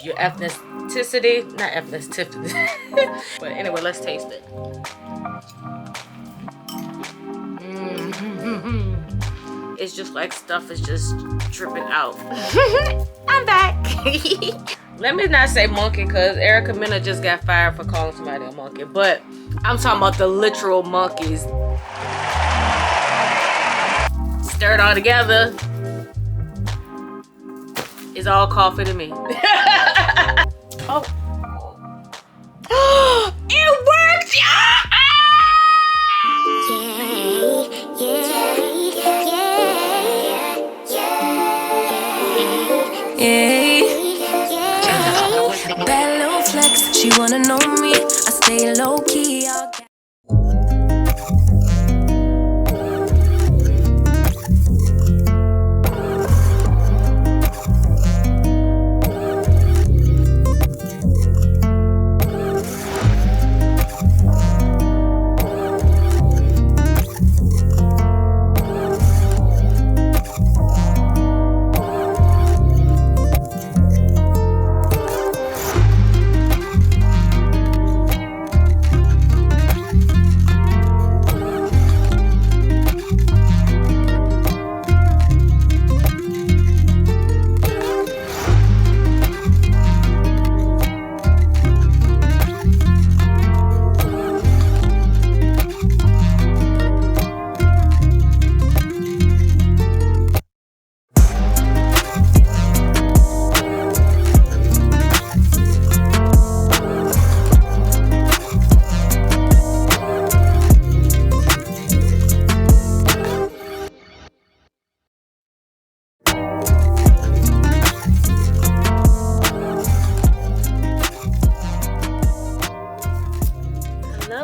your ethnicity, not ethnicity. But anyway, let's taste it. It's just like stuff is just dripping out. I'm back. Let me not say monkey because Erica Mena just got fired for calling somebody a monkey, but I'm talking about the literal monkeys. Stir it all together. It's all coffee to me. Oh. It works, y'all! Bad little flex, she wanna know me. I stay low key.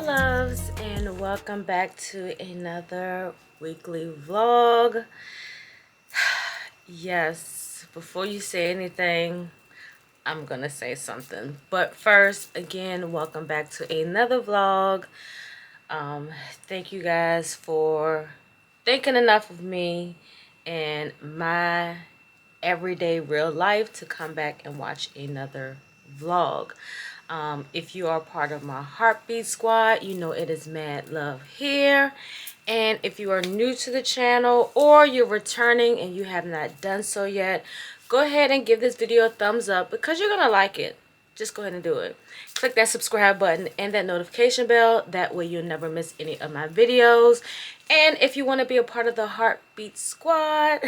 Loves, and welcome back to another weekly vlog. Yes, before you say anything, I'm gonna say something, but first, again, welcome back to another vlog. Thank you guys for thinking enough of me and my everyday real life to come back and watch another vlog. If you are part of my heartbeat squad, you know it is Mad Love here. And if you are new to the channel or you're returning and you have not done so yet, go ahead and give this video a thumbs up because you're gonna like it. Just go ahead and do it. Click that subscribe button and that notification bell. That way you'll never miss any of my videos. And if you want to be a part of the heartbeat squad,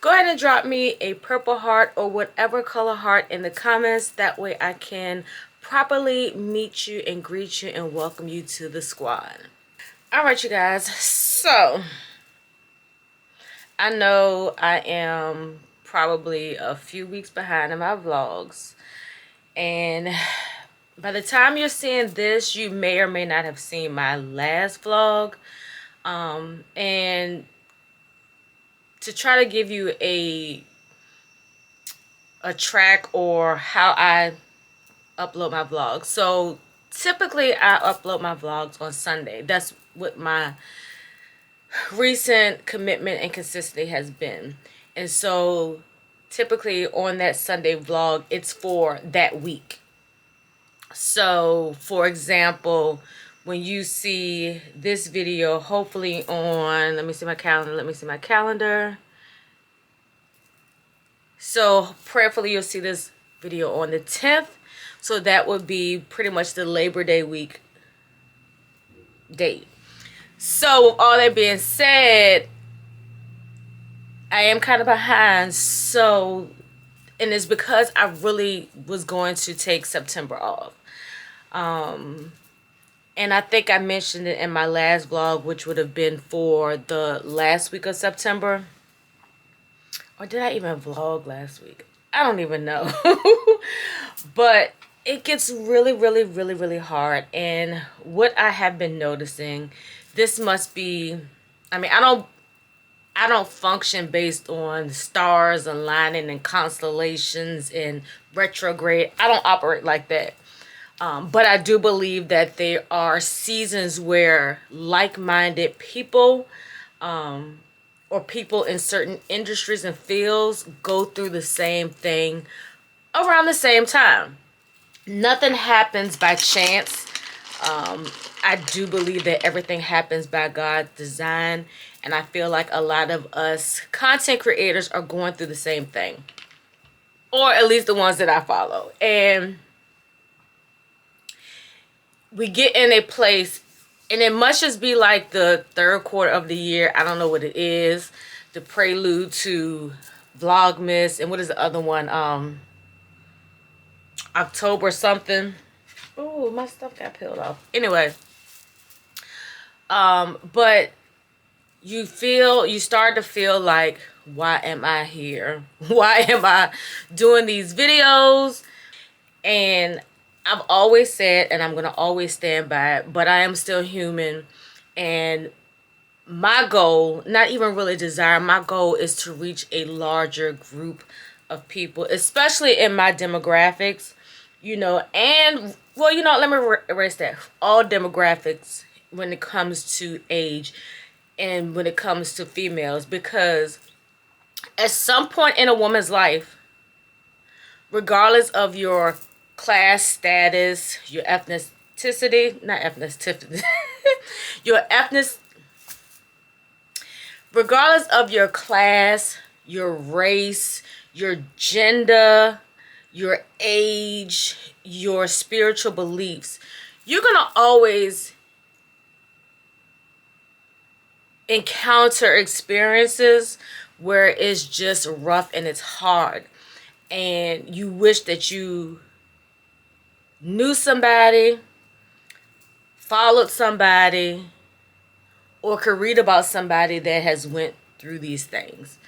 go ahead and drop me a purple heart or whatever color heart in the comments. That way I can properly meet you and greet you and welcome you to the squad. All right, you guys. So I know I am probably a few weeks behind in my vlogs. And by the time you're seeing this, you may or may not have seen my last vlog. And to try to give you a track or how I upload my vlogs. So typically I upload my vlogs on Sunday. That's what my recent commitment and consistency has been. And so typically on that Sunday vlog, it's for that week. So for example, when you see this video, hopefully on, let me see my calendar. So prayerfully you'll see this video on the 10th. So that would be pretty much the Labor Day week date. So with all that being said, I am kind of behind. So, and it's because I really was going to take September off. And I think I mentioned it in my last vlog, which would have been for the last week of September. Or did I even vlog last week? I don't even know. But it gets really, really, really, really hard. And what I have been noticing, this must be, I mean, I don't function based on stars aligning and constellations and retrograde. I don't operate like that. But I do believe that there are seasons where like-minded people or people in certain industries and fields go through the same thing around the same time. Nothing happens by chance. I do believe that everything happens by God's design, and I feel like a lot of us content creators are going through the same thing, or at least the ones that I follow. And we get in a place, and it must just be like the third quarter of the year. I don't know what it is. The prelude to Vlogmas, and what is the other one? October something. Oh, my stuff got peeled off. Anyway, but you start to feel like, why am I here? Why am I doing these videos? And I've always said, and I'm going to always stand by it, but I am still human. And my goal, not even really desire, my goal is to reach a larger group of people, especially in my demographics, and, well, let me erase that. All demographics when it comes to age and when it comes to females, because at some point in a woman's life, regardless of your class status, your ethnicity, not ethnicity, your ethnic, regardless of your class, your race, your gender, your age, your spiritual beliefs, you're going to always encounter experiences where it's just rough and it's hard. And you wish that you knew somebody, followed somebody, or could read about somebody that has went through these things.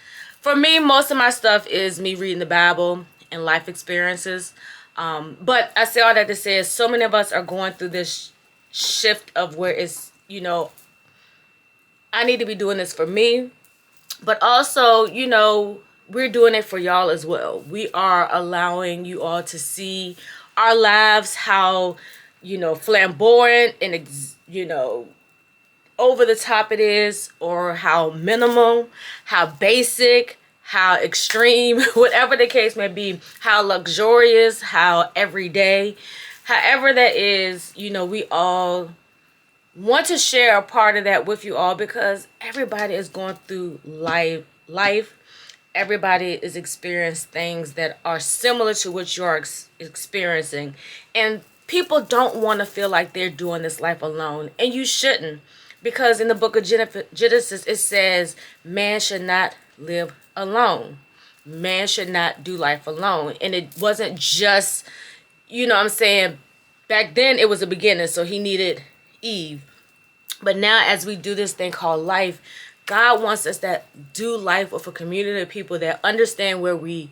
For me, most of my stuff is me reading the Bible and life experiences. But I say all that to say, so many of us are going through this shift of where it's, I need to be doing this for me. But also, we're doing it for y'all as well. We are allowing you all to see our lives, how, flamboyant and, over the top it is, or how minimal, how basic, how extreme, whatever the case may be, how luxurious, how everyday, however that is, we all want to share a part of that with you all, because everybody is going through life. Everybody is experiencing things that are similar to what you're experiencing, and people don't want to feel like they're doing this life alone, and you shouldn't, because in the book of Genesis it says man should not live alone. Man should not do life alone. And it wasn't just, back then it was a beginning, so he needed Eve. But now, as we do this thing called life, God wants us to do life with a community of people that understand where we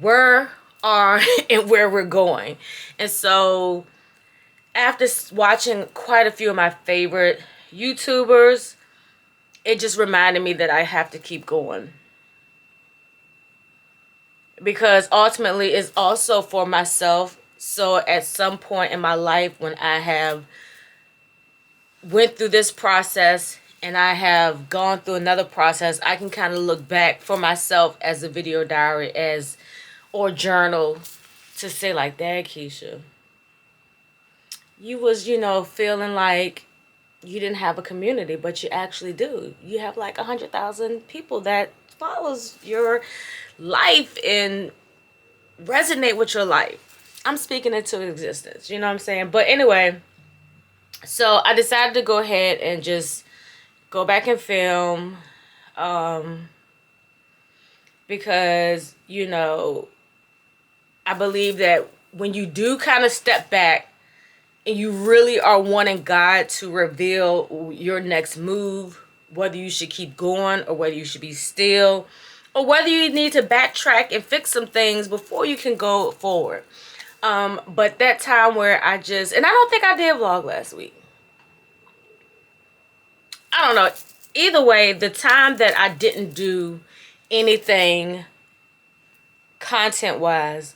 were, are, and where we're going. And so, after watching quite a few of my favorite YouTubers, it just reminded me that I have to keep going. Because ultimately, it's also for myself. So, at some point in my life, when I have went through this process and I have gone through another process, I can kind of look back for myself as a video diary, or journal, to say like, Dad, Keisha, you was, feeling like you didn't have a community, but you actually do. You have like 100,000 people that follows your life and resonate with your life. I'm speaking into existence, you know what I'm saying? But anyway, so I decided to go ahead and just go back and film, because, I believe that when you do kind of step back and you really are wanting God to reveal your next move, whether you should keep going or whether you should be still, or whether you need to backtrack and fix some things before you can go forward. But that time where and I don't think I did vlog last week. I don't know. Either way, the time that I didn't do anything content-wise,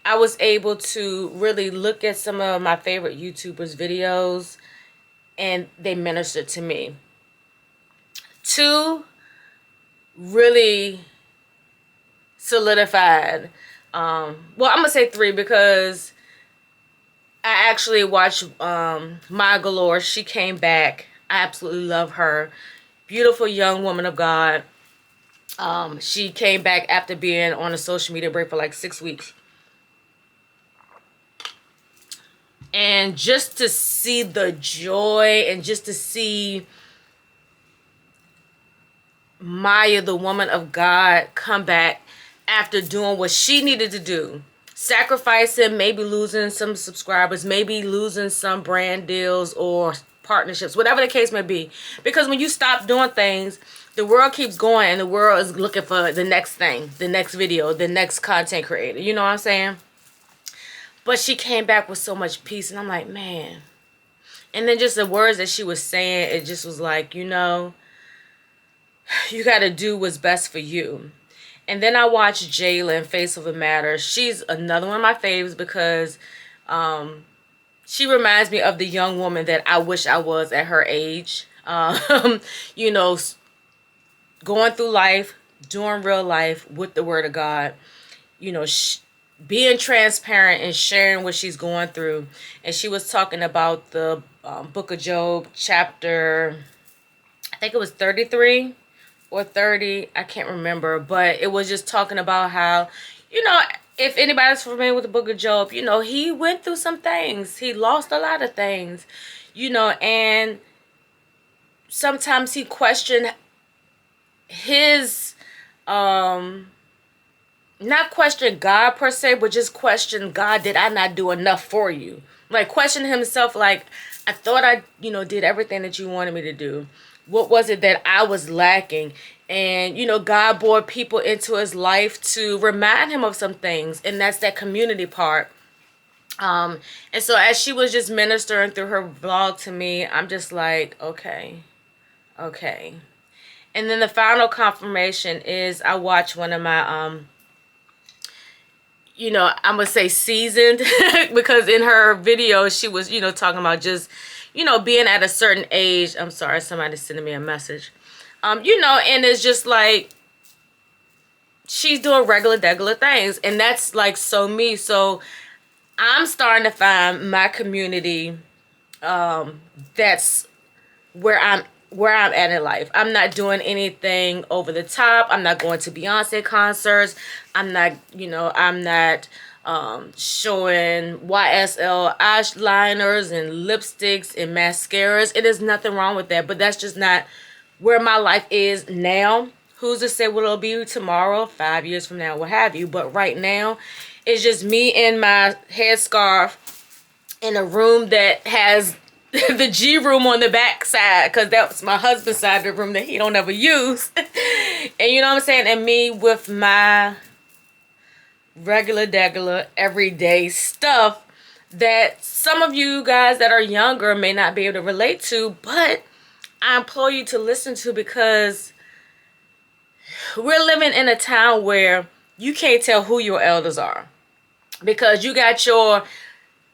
I was able to really look at some of my favorite YouTubers' videos, and they ministered to me. Two really solidified Well, I'm gonna say 3 because I actually watched Maya Galore. She came back. I absolutely love her. Beautiful young woman of God. She came back after being on a social media break for like 6 weeks. And just to see the joy and just to see Maya, the woman of God, come back after doing what she needed to do. Sacrificing, maybe losing some subscribers, maybe losing some brand deals or partnerships, whatever the case may be. Because when you stop doing things, the world keeps going and the world is looking for the next thing, the next video, the next content creator. You know what I'm saying? But she came back with so much peace and I'm like, man. And then just the words that she was saying, it just was like, you know, you got to do what's best for you. And then I watched Jayla in Face of the Matter. She's another one of my faves because she reminds me of the young woman that I wish I was at her age. You know, going through life, doing real life with the Word of God. You know, being transparent and sharing what she's going through. And she was talking about the book of Job, chapter, I think it was 33 or 30. I can't remember. But it was just talking about how, you know, if anybody's familiar with the book of Job, you know, he went through some things. He lost a lot of things, you know, and sometimes he questioned his, not question God per se, but just question God, did I not do enough for you? Like question himself, like, I thought I, you know, did everything that you wanted me to do. What was it that I was lacking? And, you know, God brought people into his life to remind him of some things. And that's that community part. And so as she was just ministering through her vlog to me, I'm just like, okay. And then the final confirmation is I watched one of my, you know, I'm going to say seasoned because in her video, she was, you know, talking about just, you know, being at a certain age. I'm sorry, somebody's sending me a message. You know, and it's just like, she's doing regular things. And that's like so me. So I'm starting to find my community. That's where I'm at in life. I'm not doing anything over the top. I'm not going to Beyonce concerts. I'm not, you know, I'm not showing YSL eyeliners and lipsticks and mascaras. It is nothing wrong with that, but that's just not where my life is now. Who's to say what it'll be tomorrow, 5 years from now, what have you. But right now, it's just me in my headscarf in a room that has the G room on the back side, because that's my husband's side of the room that he don't ever use. And you know what I'm saying? And me with my regular everyday stuff that some of you guys that are younger may not be able to relate to, but I implore you to listen to, because we're living in a town where you can't tell who your elders are, because you got your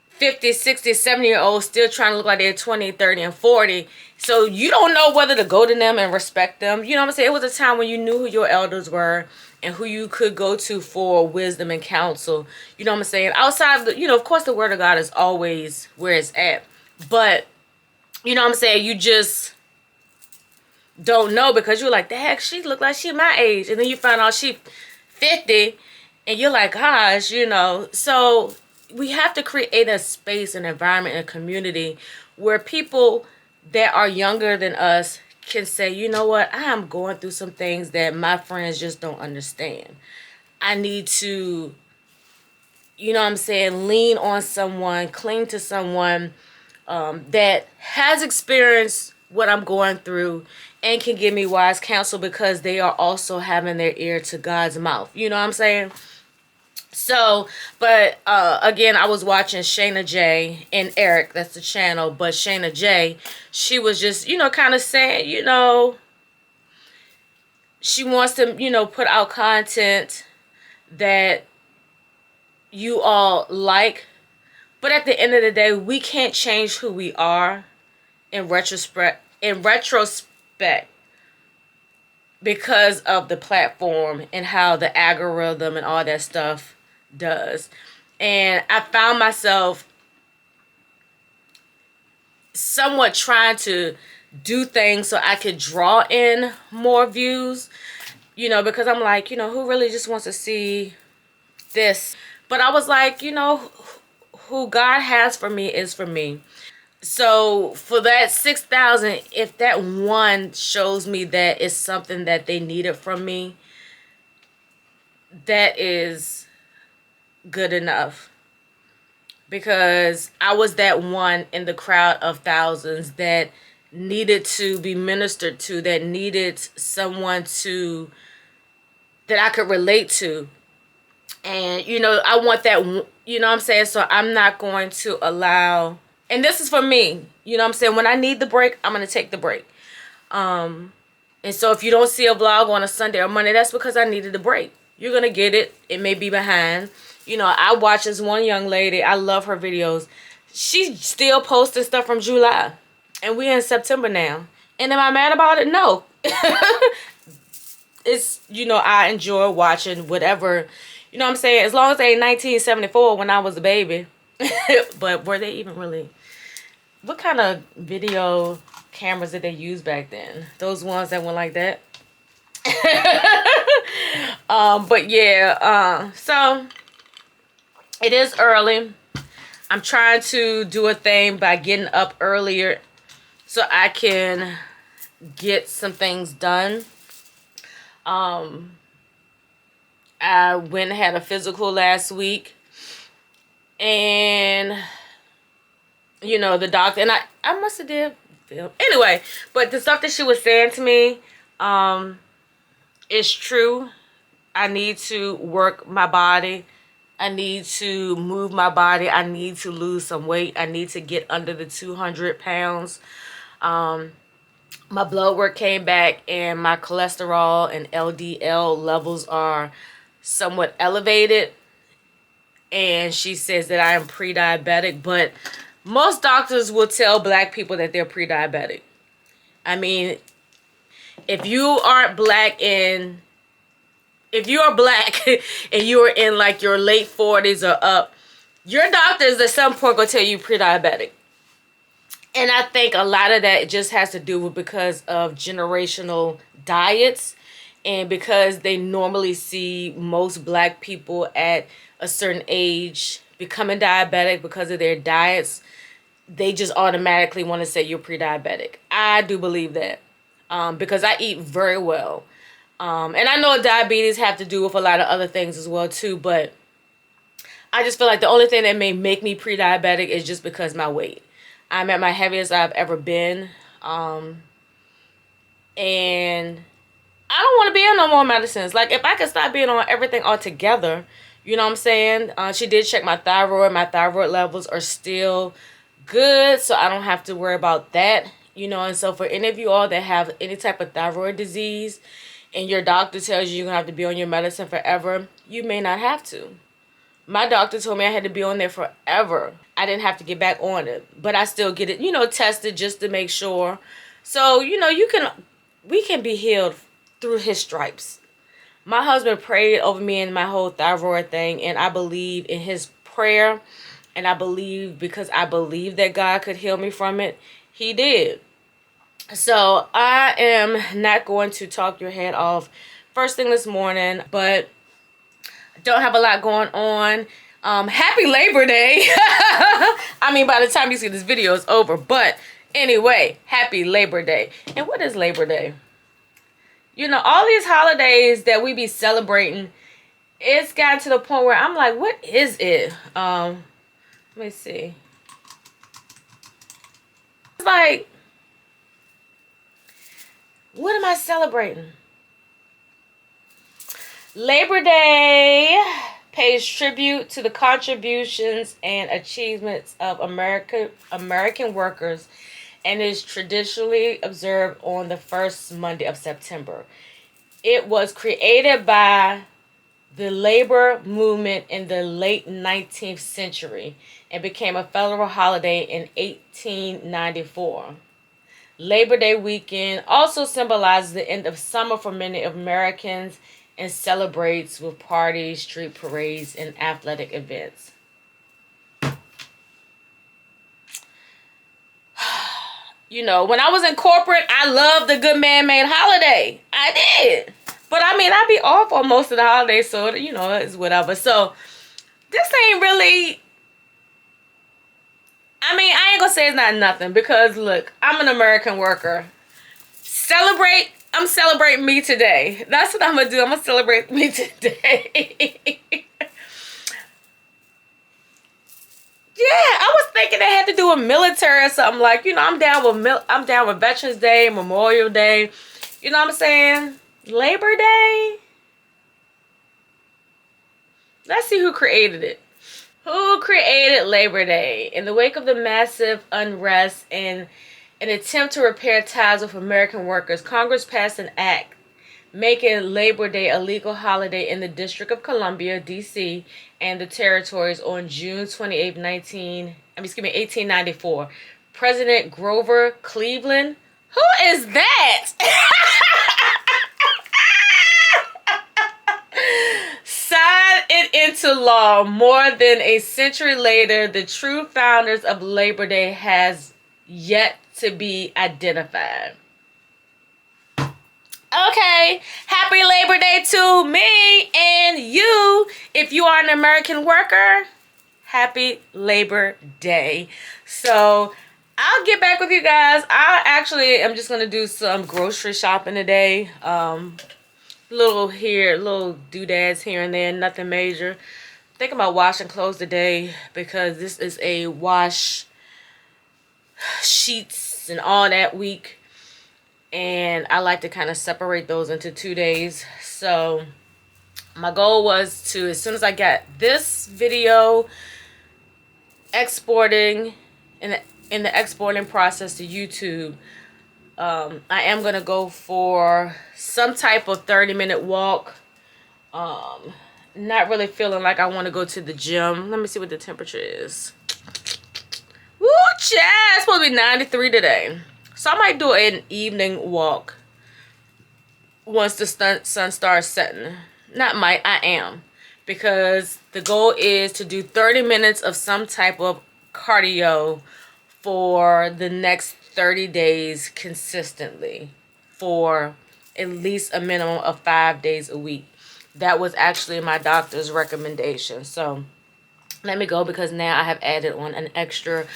50, 60, 70-year-olds still trying to look like they're 20, 30, and 40. So you don't know whether to go to them and respect them. You know what I'm saying? It was a time when you knew who your elders were and who you could go to for wisdom and counsel. You know what I'm saying? Outside of the, you know, of course the word of God is always where it's at. But, you know what I'm saying? You just don't know, because you're like, the heck, she look like she my age. And then you find out she 50 and you're like, gosh, you know. So we have to create a space, an environment, a community where people that are younger than us can say, you know what, I am going through some things that my friends just don't understand. I need to, you know what I'm saying, lean on someone, cling to someone that has experienced what I'm going through and can give me wise counsel, because they are also having their ear to God's mouth. You know what I'm saying? So, but again, I was watching Shayna J and Eric, that's the channel, but Shayna J, she was just, you know, kind of saying, you know, she wants to, you know, put out content that you all like, but at the end of the day, we can't change who we are in retrospect, because of the platform and how the algorithm and all that stuff does. And I found myself somewhat trying to do things so I could draw in more views, you know, because I'm like, you know, who really just wants to see this? But I was like, you know, who God has for me is for me. So for that 6,000, if that one shows me that it's something that they needed from me, that is good enough. Because I was that one in the crowd of thousands that needed to be ministered to, that needed someone to, that I could relate to. And, you know, I want that, you know what I'm saying? So I'm not going to allow, and this is for me, you know what I'm saying? When I need the break, I'm going to take the break. And so if you don't see a vlog on a Sunday or Monday, that's because I needed a break. You're going to get it. It may be behind. You know, I watch this one young lady. I love her videos. She's still posting stuff from July. And we're in September now. And am I mad about it? No. It's, you know, I enjoy watching whatever, you know what I'm saying? As long as they ain't 1974 when I was a baby. But were they even really... What kind of video cameras did they use back then? Those ones that went like that? But yeah, so it is early. I'm trying to do a thing by getting up earlier so I can get some things done. I went and had a physical last week, and you know, the doctor, and I must have did film. Anyway, but the stuff that she was saying to me, is true. I need to work my body. I need to move my body. I need to lose some weight. I need to get under the 200 pounds. My blood work came back and my cholesterol and LDL levels are somewhat elevated. And she says that I am pre-diabetic, but most doctors will tell black people that they're pre-diabetic. I mean, if you aren't black and if you are black and you are in like your late 40s or up, your doctors at some point gonna tell you pre-diabetic. And I think a lot of that just has to do with because of generational diets, and because they normally see most black people at a certain age becoming diabetic because of their diets. They just automatically want to say you're pre-diabetic. I do believe that, because I eat very well. And I know diabetes have to do with a lot of other things as well too, but I just feel like the only thing that may make me pre-diabetic is just because my weight. I'm at my heaviest I've ever been. And I don't want to be on no more medicines. Like, if I could stop being on everything altogether, you know what I'm saying? She did check my thyroid. My thyroid levels are still good, so I don't have to worry about that. You know, and so for any of you all that have any type of thyroid disease and your doctor tells you you're going to have to be on your medicine forever, you may not have to. My doctor told me I had to be on there forever. I didn't have to get back on it, but I still get it, you know, tested just to make sure. So, you know, we can be healed through his stripes. My husband prayed over me and my whole thyroid thing, and I believe in his prayer, and I believe because I believe that God could heal me from it, he did. So I am not going to talk your head off first thing this morning, but don't have a lot going on. Happy Labor Day. I mean, by the time you see this video, it's over. But anyway, happy Labor Day. And what is Labor Day? You know, all these holidays that we be celebrating, it's gotten to the point where I'm like, what is it? Let me see. It's like, what am I celebrating? Labor Day pays tribute to the contributions and achievements of American workers and is traditionally observed on the first Monday of September. It was created by the labor movement in the late 19th century and became a federal holiday in 1894. Labor Day weekend also symbolizes the end of summer for many Americans and celebrates with parties, street parades, and athletic events. You know, when I was in corporate, I loved the good man-made holiday. I did. But I mean, I be off on most of the holidays, so, you know, it's whatever. So, this ain't really... I mean, I ain't gonna say it's not nothing, because, look, I'm an American worker. I'm celebrating me today. That's what I'm gonna do. I'm gonna celebrate me today. Yeah, I was thinking they had to do a military or something, like, you know, I'm down with Veterans Day, Memorial Day. You know what I'm saying? Labor Day. Let's see who created it. Who created Labor Day? In the wake of the massive unrest and an attempt to repair ties with American workers, Congress passed an act making Labor Day a legal holiday in the District of Columbia, D.C., and the territories on June 28, 1894. President Grover Cleveland. Who is that? Signed it into law. More than a century later, the true founders of Labor Day has yet to be identified. Okay, happy Labor Day to me and you. If you are an American worker, happy Labor Day. So I'll get back with you guys. I'm just gonna do some grocery shopping today. Little doodads here and there, nothing major. Thinking about washing clothes today, because this is a wash sheets and all that week. And I like to kind of separate those into 2 days. So my goal was to, as soon as I got this video exporting in the exporting process to YouTube, I am going to go for some type of 30-minute walk. Not really feeling like I want to go to the gym. Let me see what the temperature is. Woo, child, it's supposed to be 93 today. So I might do an evening walk once the sun starts setting. Not might, I am. Because the goal is to do 30 minutes of some type of cardio for the next 30 days consistently, for at least a minimum of 5 days a week. That was actually my doctor's recommendation. So let me go, because now I have added on an extra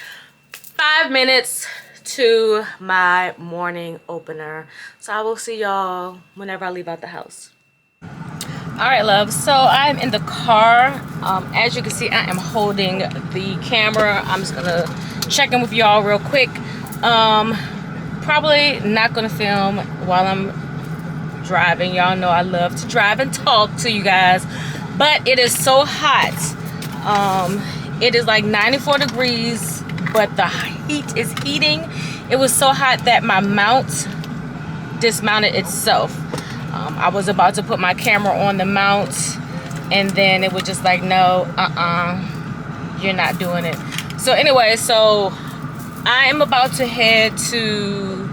5 minutes to my morning opener. So I will see y'all whenever I leave out the house. All right, love. So I'm in the car. As you can see, I am holding the camera. I'm just gonna check in with y'all real quick. Probably not gonna film while I'm driving. Y'all know I love to drive and talk to you guys, but it is so hot. It is like 94 degrees, but the heat is heating. It was so hot that my mount dismounted itself. I was about to put my camera on the mount, and then it was just like, no, you're not doing it. So anyway, so I am about to head to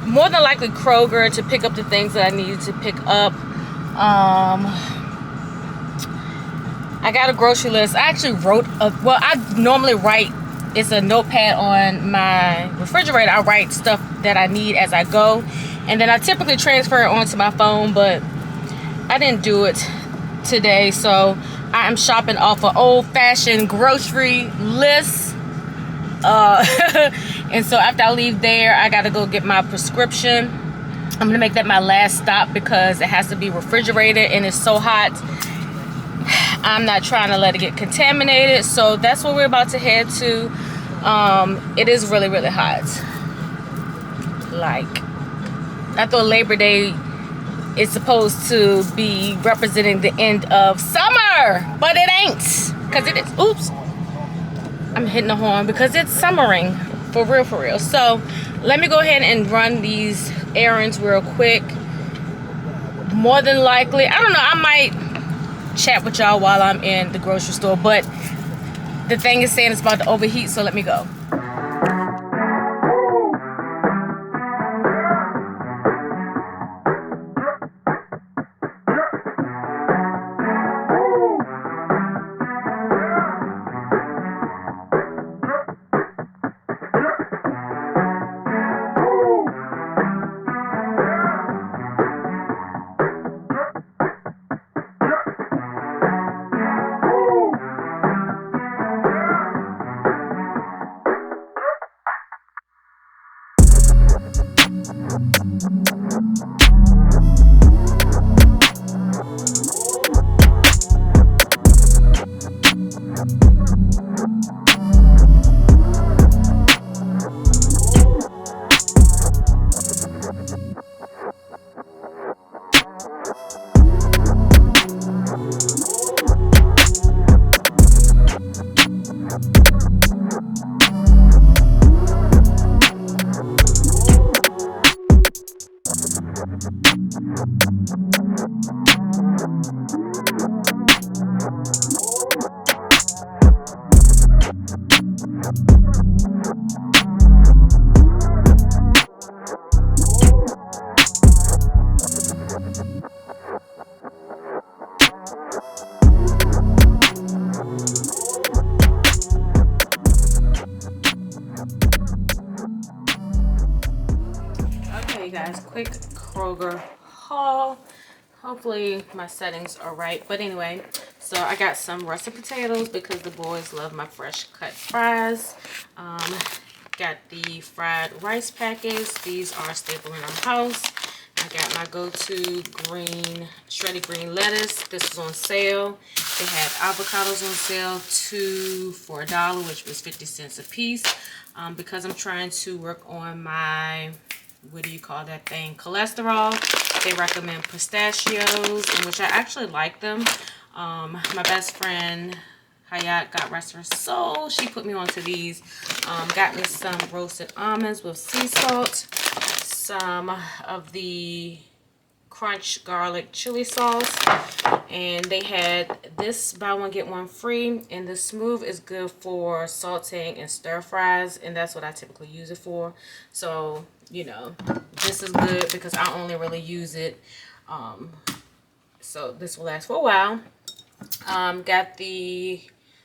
more than likely Kroger to pick up the things that I needed to pick up. I got a grocery list. I actually wrote I normally write, it's a notepad on my refrigerator. I write stuff that I need as I go, and then I typically transfer it onto my phone, but I didn't do it today. So I am shopping off an old-fashioned grocery list. And so after I leave there, I gotta go get my prescription. I'm gonna make that my last stop, because it has to be refrigerated and it's so hot. I'm not trying to let it get contaminated. So that's where we're about to head to. It is really, really hot. Like, I thought Labor Day is supposed to be representing the end of summer, but it ain't, because it is. Oops, I'm hitting the horn, because it's summering for real, for real. So let me go ahead and run these errands real quick. More than likely, I don't know, I might chat with y'all while I'm in the grocery store, but the thing is saying it's about to overheat, so let me go. Okay, guys, quick Kroger haul. Hopefully my settings are right. But anyway, so I got some russet potatoes because the boys love my fresh cut fries. Got the fried rice packets. These are a staple in our house. I got my go-to shredded green lettuce. This was on sale. They had avocados on sale, 2 for $1, which was 50 cents a piece. Because I'm trying to work on my, what do you call that thing, cholesterol, they recommend pistachios, in which I actually like them. My best friend Hayat, God rest her soul, she put me onto these. Got me some roasted almonds with sea salt, some of the crunch garlic chili sauce, and they had this buy one get one free, and the smooth is good for sauteing and stir fries, and that's what I typically use it for. So you know, this is good because I only really use it, so this will last for a while. Got the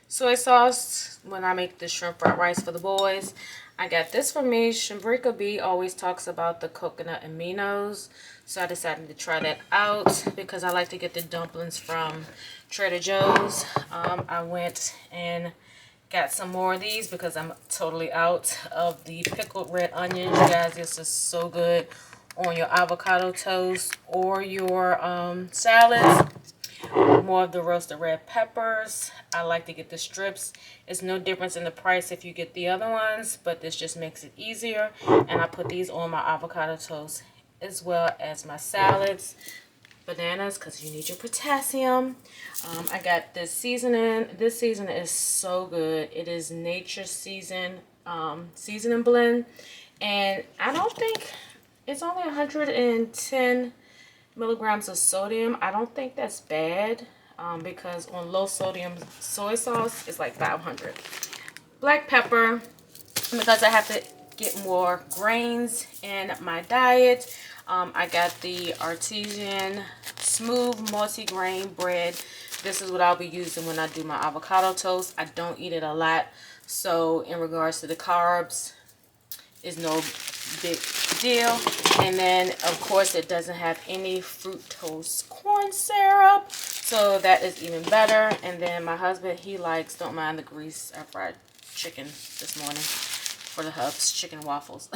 soy sauce when I make the shrimp fried rice for the boys. I got this for me. Shambrika B always talks about the coconut aminos, so I decided to try that out because I like to get the dumplings from Trader Joe's. I went and got some more of these because I'm totally out of the pickled red onions. You guys, this is so good on your avocado toast or your salads. More of the roasted red peppers. I like to get the strips. It's no difference in the price if you get the other ones, but this just makes it easier. And I put these on my avocado toast as well as my salads. Bananas, because you need your potassium. I got this seasoning. This seasoning is so good. It is Nature Season seasoning blend, and I don't think it's only 110 milligrams of sodium. I don't think that's bad, because on low sodium soy sauce it's like 500. Black pepper, because I have to get more grains in my diet. I got the artisan smooth multi-grain bread. This is what I'll be using when I do my avocado toast. I don't eat it a lot, so in regards to the carbs, is no big deal. And then of course it doesn't have any fructose corn syrup, so that is even better. And then my husband, he likes, don't mind the grease, I fried chicken this morning for the hubs, chicken waffles.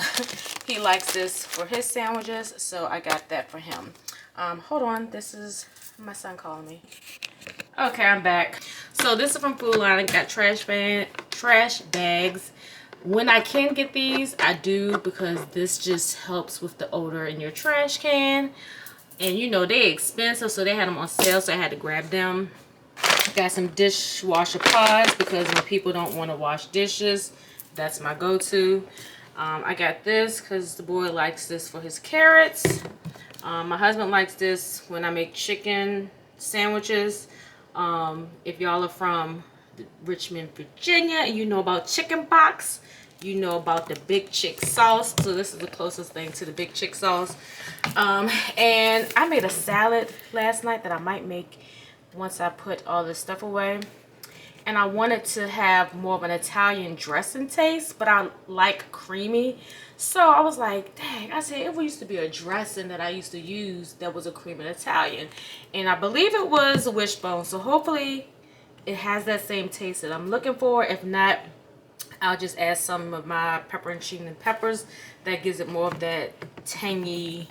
He likes this for his sandwiches, so I got that for him. Hold on, this is my son calling me. Okay, I'm back. So this is from Food Line. I got trash bags. When I can get these, I do, because this just helps with the odor in your trash can. And you know, they're expensive, so they had them on sale, so I had to grab them. Got some dishwasher pods because when people don't want to wash dishes, that's my go-to. I got this because the boy likes this for his carrots. My husband likes this when I make chicken sandwiches. If y'all are from Richmond, Virginia, and you know about chicken pox, you know about the Big Chick sauce. So this is the closest thing to the Big Chick sauce. And I made a salad last night that I might make once I put all this stuff away. And I wanted to have more of an Italian dressing taste, but I like creamy. So I was like, dang, I said, it used to be a dressing that I used to use that was a creamy Italian. And I believe it was a Wishbone. So hopefully it has that same taste that I'm looking for. If not, I'll just add some of my pepperoncini peppers. That gives it more of that tangy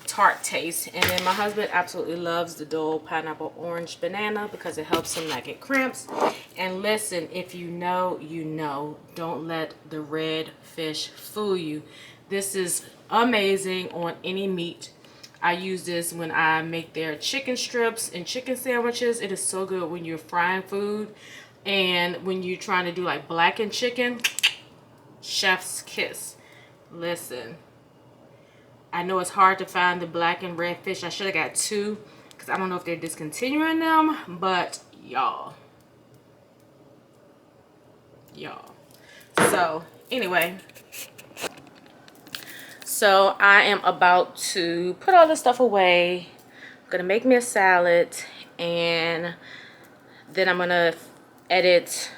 tart taste. And then my husband absolutely loves the Dole pineapple orange banana because it helps him not get cramps. And listen, if you know, you know. Don't let the red fish fool you. This is amazing on any meat. I use this when I make their chicken strips and chicken sandwiches. It is so good when you're frying food and when you're trying to do like blackened chicken. Chef's kiss. Listen, I know it's hard to find the black and red fish. I should have got two because I don't know if they're discontinuing them, but y'all. So anyway, so I am about to put all this stuff away. I'm gonna make me a salad, and then I'm gonna edit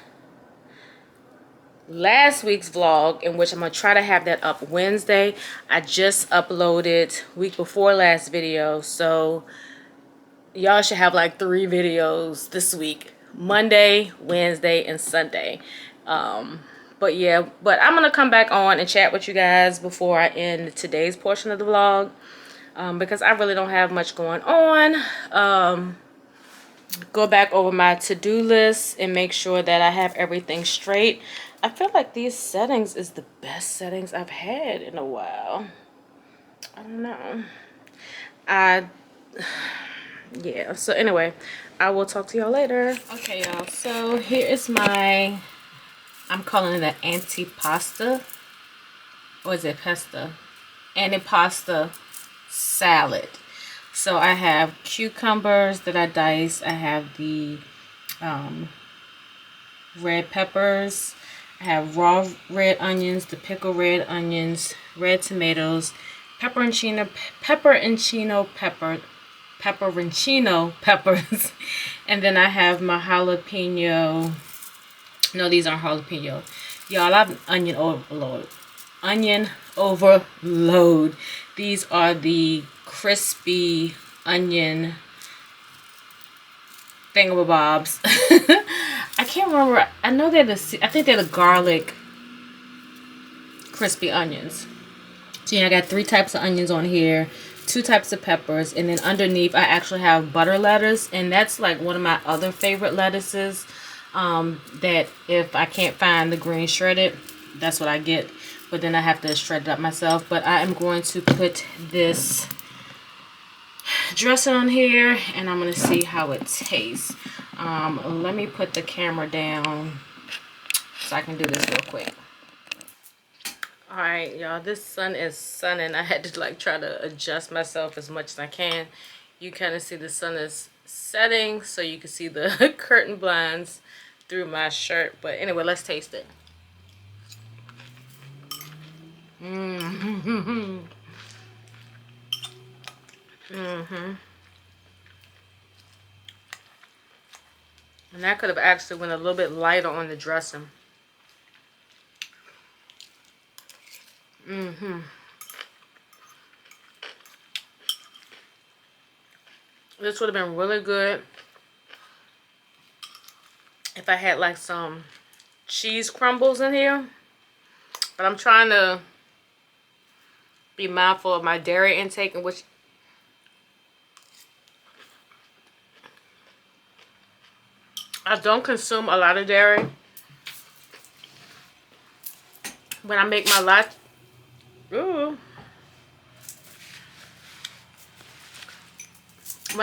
last week's vlog, in which I'm gonna try to have that up Wednesday. I just uploaded week before last video, so y'all should have like 3 videos this week: Monday, Wednesday, and Sunday. But yeah, but I'm gonna come back on and chat with you guys before I end today's portion of the vlog, because I really don't have much going on. Go back over my to-do list and make sure that I have everything straight. I feel like these settings is the best settings I've had in a while. I don't know. Yeah, so anyway, I will talk to y'all later. Okay, y'all, so here is my, I'm calling it an antipasta. Or is it pasta? Antipasta salad. So I have cucumbers that I diced. I have the red peppers. I have raw red onions, the pickled red onions, red tomatoes, pepperoncino peppers, and then I have my jalapeno. No, these aren't jalapeno. Y'all, I have onion overload. Onion overload. These are the crispy onion thingamabobs. I can't remember. I know they're I think they're the garlic crispy onions. So yeah, I got 3 types of onions on here, 2 types of peppers, and then underneath I actually have butter lettuce, and that's like one of my other favorite lettuces. That if I can't find the green shredded, that's what I get. But then I have to shred it up myself. But I am going to put this dressing on here, and I'm going to see how it tastes. Let me put the camera down so I can do this real quick. Alright, y'all, this sun is sunning. I had to like try to adjust myself as much as I can. You kind of see the sun is setting, so you can see the curtain blinds through my shirt. But anyway, let's taste it. And that could have actually went a little bit lighter on the dressing. This would have been really good if I had like some cheese crumbles in here. But I'm trying to be mindful of my dairy intake, in which I don't consume a lot of dairy. When I make my latte, when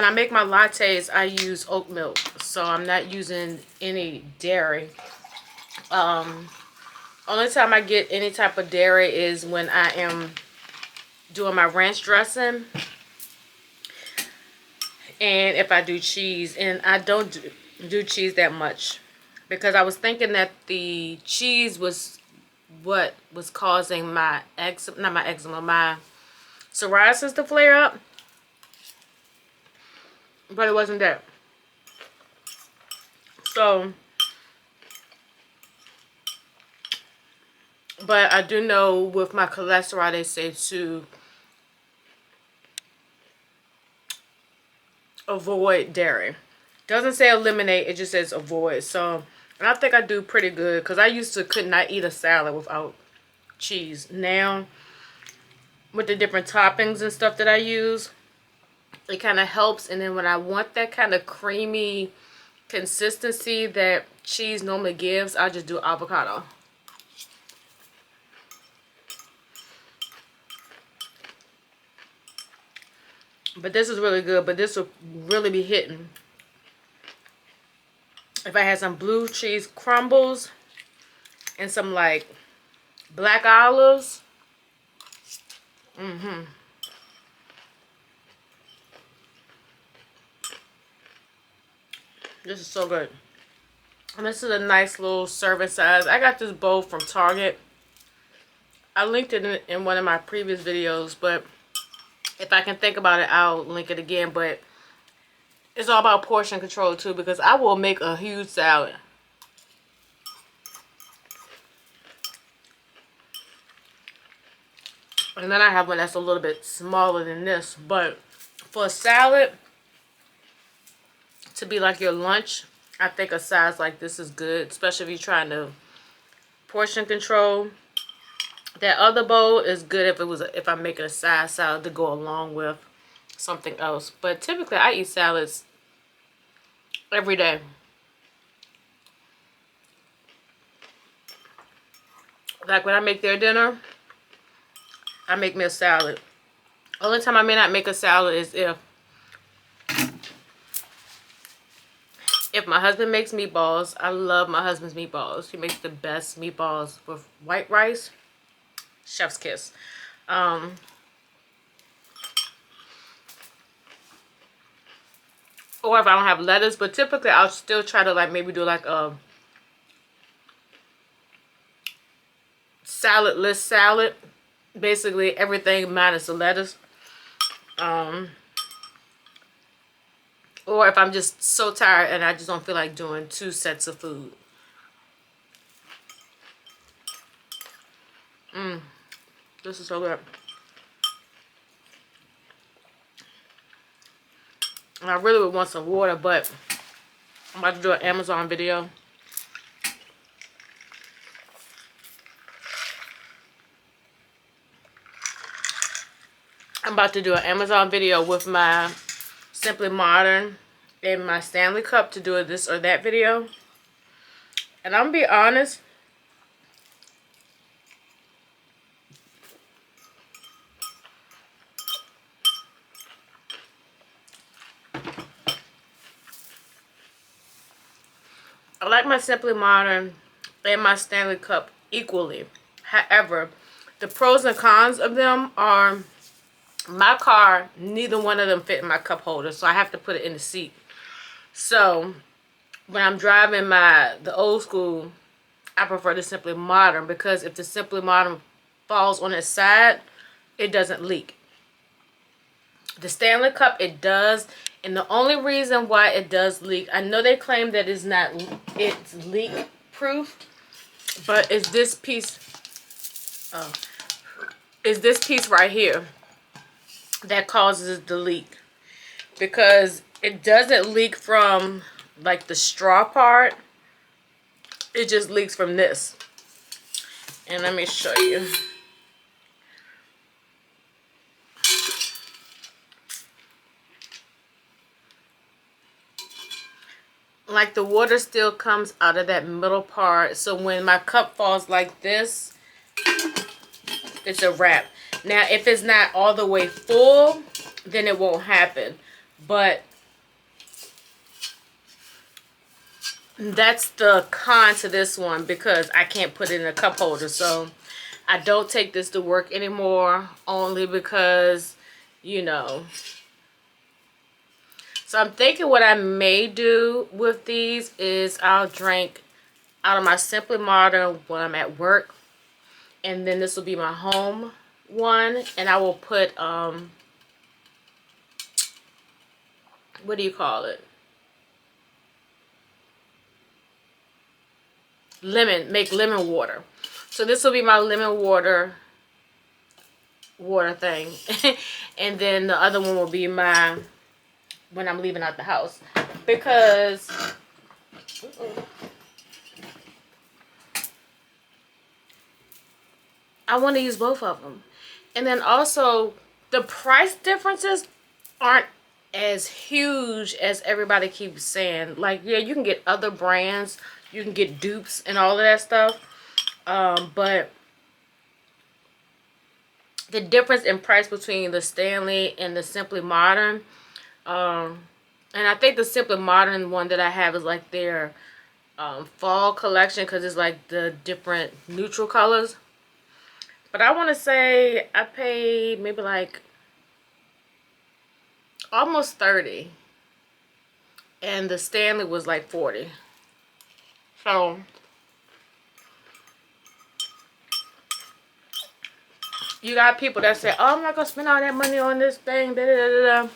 I make my lattes, I use oat milk, so I'm not using any dairy. Only time I get any type of dairy is when I am doing my ranch dressing, and if I do cheese. And I don't do cheese that much because I was thinking that the cheese was what was causing my my psoriasis to flare up, but it wasn't that. So, but I do know with my cholesterol, they say to avoid dairy. Doesn't say eliminate, it just says avoid. So, and I think I do pretty good because I used to could not eat a salad without cheese. Now, with the different toppings and stuff that I use. It kind of helps. And then when I want that kind of creamy consistency that cheese normally gives, I just do avocado. But this is really good. But this will really be hitting if I had some blue cheese crumbles and some like black olives. This is so good. And this is a nice little serving size. I got this bowl from Target. I linked it in one of my previous videos, but if I can think about it, I'll link it again. But it's all about portion control too, because I will make a huge salad. And then I have one that's a little bit smaller than this. But for a salad to be like your lunch, I think a size like this is good, especially if you're trying to portion control. That other bowl is good if I'm making a side salad to go along with something else. But typically I eat salads every day. Like when I make their dinner, I make me a salad. Only time I may not make a salad is if my husband makes meatballs. I love my husband's meatballs. He makes the best meatballs with white rice. Chef's kiss. Or if I don't have lettuce, but typically I'll still try to like maybe do like a salad-less salad. Basically everything minus the lettuce. Or if I'm just so tired and I just don't feel like doing 2 sets of food. This is so good. And I really would want some water, but I'm about to do an Amazon video. I'm about to do an Amazon video with my Simply Modern and my Stanley Cup to do a this or that video. And I'm gonna be honest, I like my Simply Modern and my Stanley Cup equally. However, the pros and cons of them are my car, neither one of them fit in my cup holder, so I have to put it in the seat. So when I'm driving the old school, I prefer the Simply Modern, because if the Simply Modern falls on its side, it doesn't leak. The Stanley Cup, it does. And the only reason why it does leak, I know they claim that it's leak proof, but it's this piece, right here that causes the leak. Because it doesn't leak from like the straw part, it just leaks from this. And let me show you. Like the water still comes out of that middle part, so when my cup falls like this, it's a wrap. Now if it's not all the way full, then it won't happen, but that's the con to this one, because I can't put it in a cup holder. So I don't take this to work anymore, only because, you know. So I'm thinking what I may do with these is I'll drink out of my Simply Modern when I'm at work. And then this will be my home one. And I will put, what do you call it? Make lemon water. So this will be my lemon water thing. And then the other one will be my, when I'm leaving out the house, because I want to use both of them. And then also, the price differences aren't as huge as everybody keeps saying. Like, yeah, you can get other brands, you can get dupes and all of that stuff. But the difference in price between the Stanley and the Simply Modern, and I think the Simply Modern one that I have is like their fall collection, because it's like the different neutral colors. But I want to say I paid maybe like almost 30, and the Stanley was like 40. So you got people that say, oh, I'm not gonna spend all that money on this thing, da da da da.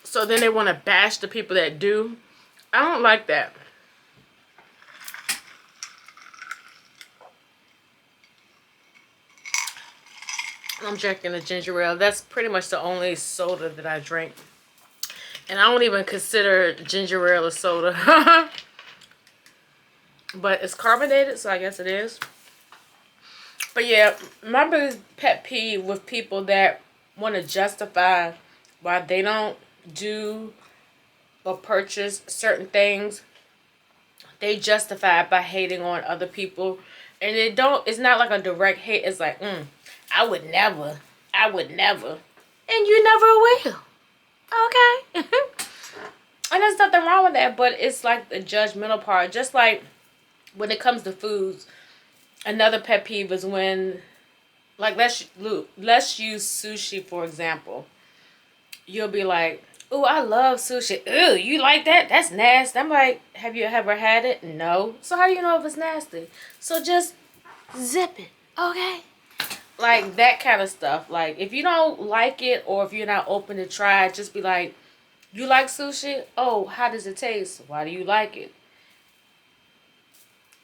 So then they want to bash the people that do. I don't like that. I'm drinking a ginger ale. That's pretty much the only soda that I drink. And I don't even consider ginger ale a soda. But it's carbonated, so I guess it is. But yeah, my biggest pet peeve with people that want to justify why they don't do or purchase certain things, they justify it by hating on other people. And it's not like a direct hate. It's like, I would never. And you never will. Okay. And there's nothing wrong with that, but it's like the judgmental part. Just like when it comes to foods, another pet peeve is when, like, let's use sushi for example. You'll be like, "Ooh, I love sushi. Ooh, you like that? That's nasty." I'm like, "Have you ever had it?" No. So how do you know if it's nasty? So just zip it, okay? Like that kind of stuff. Like if you don't like it, or if you're not open to try it, just be like, "You like sushi? Oh, how does it taste? Why do you like it?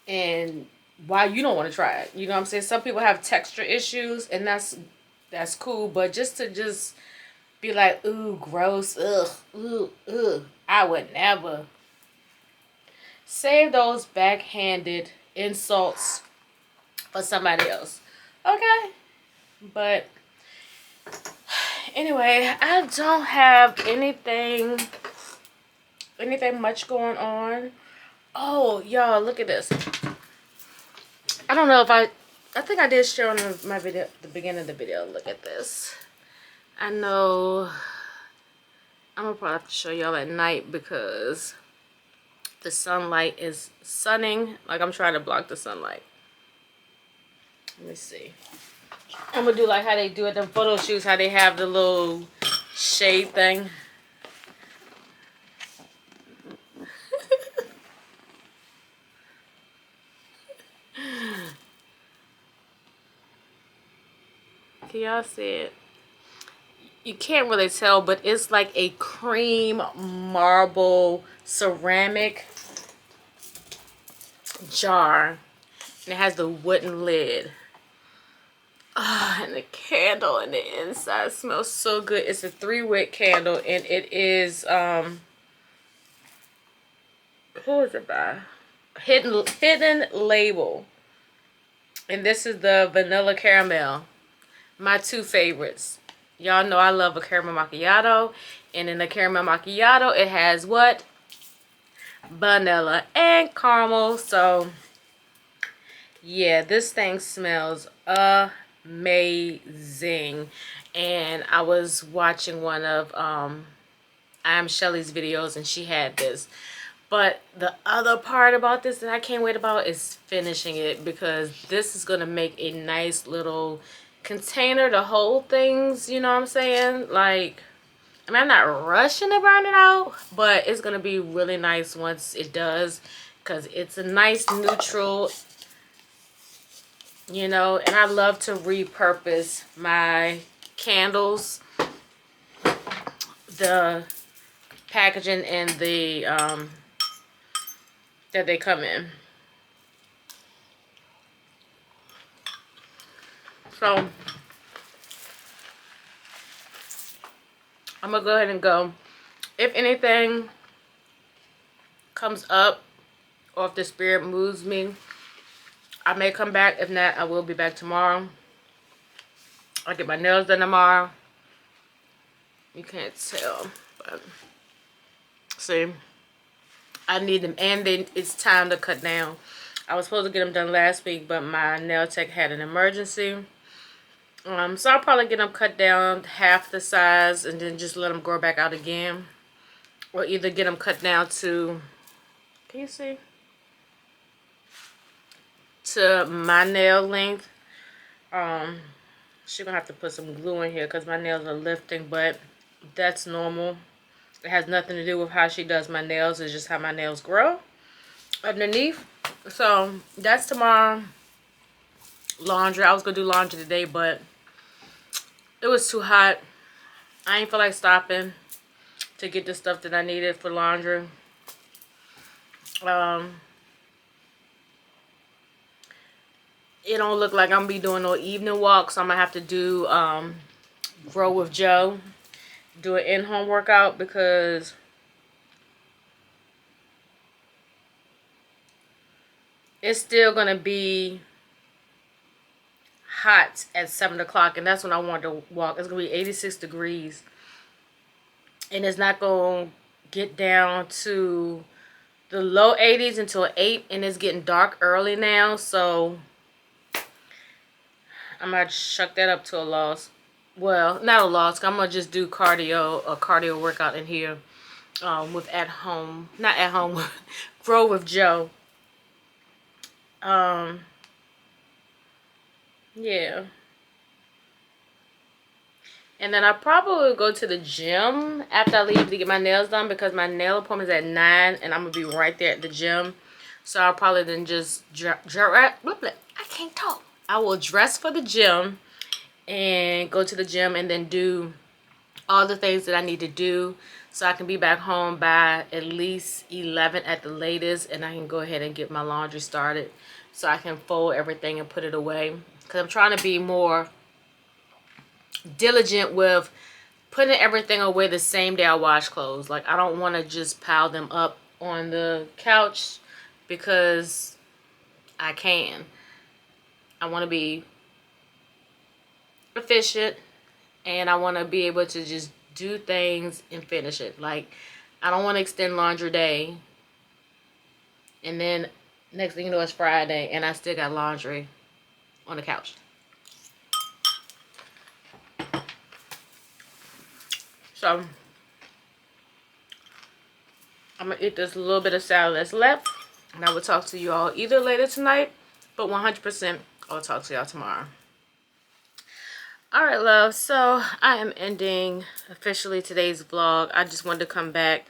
And why you don't want to try it?" You know what I'm saying? Some people have texture issues, and that's cool. But just be like, "Ooh, gross, ugh, ooh, ugh," I would never. Save those backhanded insults for somebody else. Okay? But anyway, I don't have anything much going on. Oh, y'all, look at this. I don't know if I think I did share on my video, the beginning of the video. Look at this. I know I'm gonna probably have to show y'all at night because the sunlight is sunning. Like, I'm trying to block the sunlight. Let me see. I'm gonna do like how they do at the photo shoots, how they have the little shade thing. Can y'all see it? You can't really tell, but it's like a cream marble ceramic jar. And it has the wooden lid. And the candle in the inside smells so good. It's a 3-wick candle, and it is who is it by? Hidden Label. And this is the vanilla caramel. My two favorites. Y'all know I love a caramel macchiato. And in the caramel macchiato, it has what? Vanilla and caramel. So yeah, this thing smells amazing. And I was watching one of I Am Shelly's videos, and she had this. But the other part about this that I can't wait about is finishing it, because this is going to make a nice little container to hold things, you know what I'm saying? Like, I mean, I'm not rushing to burn it out, but it's going to be really nice once it does, because it's a nice neutral, you know, and I love to repurpose my candles, the packaging and the that they come in. So I'm gonna go ahead and go. If anything comes up, or if the spirit moves me, I may come back. If not, I will be back tomorrow. I'll get my nails done tomorrow. You can't tell, but see, I need them, and then it's time to cut down. I was supposed to get them done last week, but my nail tech had an emergency. So I'll probably get them cut down half the size and then just let them grow back out again. Or either get them cut down to, can you see? To my nail length. She's gonna have to put some glue in here because my nails are lifting, but that's normal. It has nothing to do with how she does my nails. It's just how my nails grow underneath. So that's tomorrow. Laundry. I was gonna do laundry today, but it was too hot. I ain't feel like stopping to get the stuff that I needed for laundry. It don't look like I'm gonna be doing no evening walk, so I'm gonna have to do Grow with Joe, do an in-home workout, because it's still gonna be hot at 7 o'clock, and that's when I want to walk. It's gonna be 86 degrees, and it's not gonna get down to the low 80s until 8, and it's getting dark early now, so I'm gonna chuck that up to a loss. Well, not a loss. I'm gonna just do a cardio workout in here with not at home, Grow with Joe. Yeah. And then I probably will go to the gym after I leave to get my nails done, because my nail appointment is at 9 and I'm going to be right there at the gym. So I'll probably then just I can't talk. I will dress for the gym and go to the gym and then do all the things that I need to do so I can be back home by at least 11 at the latest, and I can go ahead and get my laundry started so I can fold everything and put it away. Because I'm trying to be more diligent with putting everything away the same day I wash clothes. Like, I don't want to just pile them up on the couch because I can. I want to be efficient, and I want to be able to just do things and finish it. Like, I don't want to extend laundry day and then next thing you know it's Friday and I still got laundry on the couch. So I'm gonna eat this little bit of salad that's left, and I will talk to you all either later tonight, but 100% I'll talk to y'all tomorrow. Alright, love, so I am ending officially today's vlog. I just wanted to come back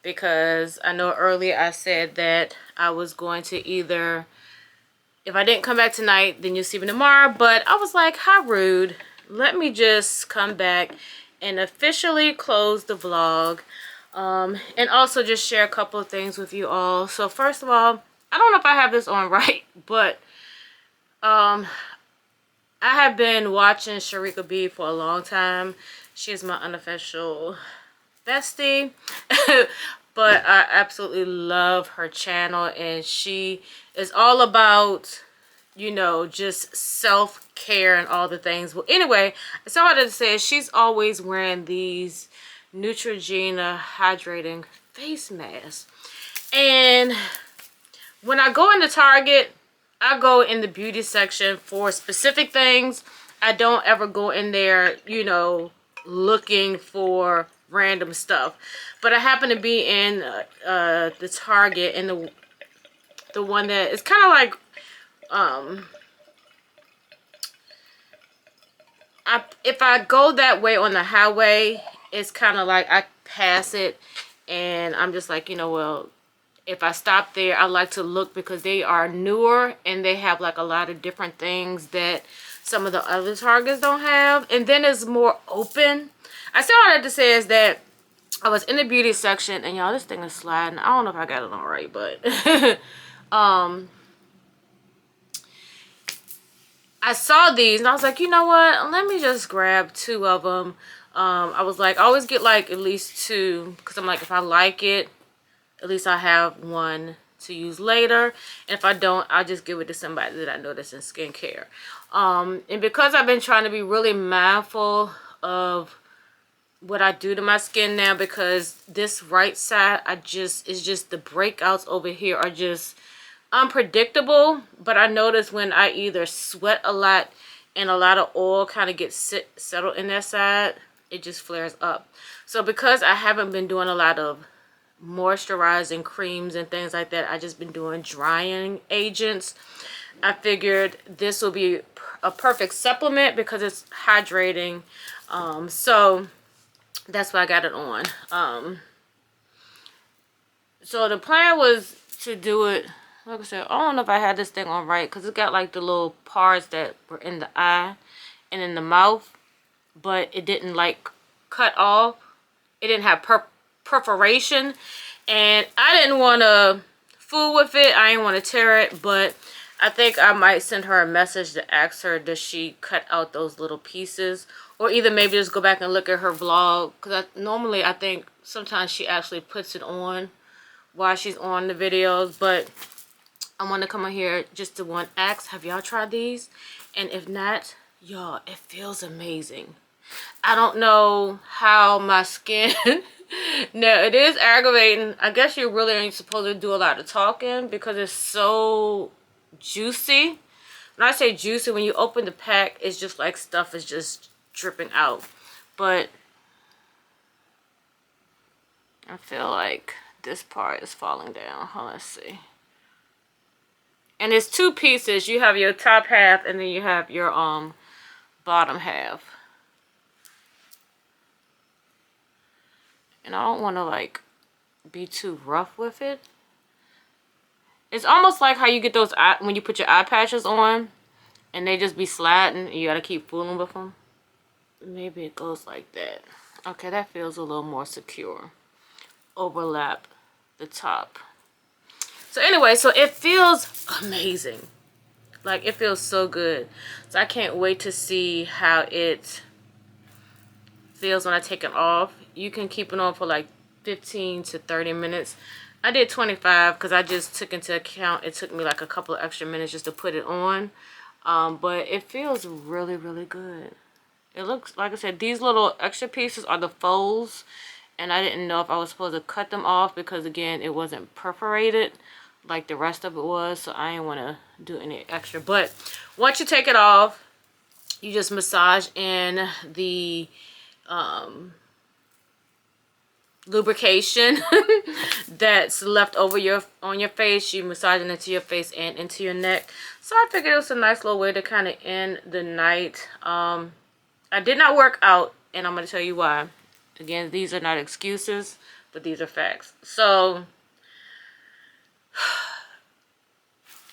because I know earlier I said that I was going to either, if I didn't come back tonight, then you'll see me tomorrow, but I was like, how rude. Let me just come back and officially close the vlog, and also just share a couple of things with you all. So first of all, I don't know if I have this on right, but I have been watching Sharika B for a long time. She's my unofficial bestie. But I absolutely love her channel, and she is all about, you know, just self-care and all the things. Well, anyway, so what I wanted to say is she's always wearing these Neutrogena hydrating face masks. And when I go into Target, I go in the beauty section for specific things. I don't ever go in there, you know, looking for random stuff. But I happen to be in the Target, and the one that is kind of like if I go that way on the highway, it's kind of like I pass it and I'm just like, you know, well, if I stop there, I like to look because they are newer and they have like a lot of different things that some of the other Targets don't have, and then it's more open. I still wanted to say is that I was in the beauty section, and y'all, this thing is sliding. I don't know if I got it on right, but I saw these and I was like, you know what? Let me just grab 2 of them. I was like, I always get like at least 2, because I'm like, if I like it, at least I have one to use later. And if I don't, I'll just give it to somebody that I know that's in skincare. And because I've been trying to be really mindful of what I do to my skin now, because this right side, it's just the breakouts over here are just unpredictable. But I notice when I either sweat a lot and a lot of oil kind of gets settled in that side, it just flares up. So because I haven't been doing a lot of moisturizing creams and things like that, I just been doing drying agents. I figured this will be a perfect supplement because it's hydrating. So that's why I got it on. So the plan was to do it, like I said, I don't know if I had this thing on right, because it got like the little parts that were in the eye and in the mouth, but it didn't like cut off. It didn't have perforation, and I didn't want to fool with it. I didn't want to tear it, but I think I might send her a message to ask her, does she cut out those little pieces? Or either maybe just go back and look at her vlog, because normally I think sometimes she actually puts it on while she's on the videos. But I want to come on here just to ask, have y'all tried these? And if not, y'all, it feels amazing. I don't know how my skin no, it is aggravating. I guess you really ain't supposed to do a lot of talking because it's so juicy. When I say juicy, when you open the pack, it's just like stuff is just dripping out. But I feel like this part is falling down. Let's see. And it's two pieces. You have your top half and then you have your bottom half. And I don't want to like be too rough with it. It's almost like how you get those when you put your eye patches on and they just be sliding and you gotta keep fooling with them. Maybe it goes like that. Okay, that feels a little more secure. Overlap the top. So anyway, so it feels amazing. Like, it feels so good. So I can't wait to see how it feels when I take it off. You can keep it on for like 15 to 30 minutes. I did 25 because I just took into account it took me like a couple of extra minutes just to put it on. But it feels really, really good. It looks, like I said, these little extra pieces are the folds. And I didn't know if I was supposed to cut them off because, again, it wasn't perforated like the rest of it was. So I didn't want to do any extra. But once you take it off, you just massage in the lubrication that's left over on your face. You massage it into your face and into your neck. So I figured it was a nice little way to kind of end the night. I did not work out, and I'm going to tell you why. Again, these are not excuses, but these are facts. So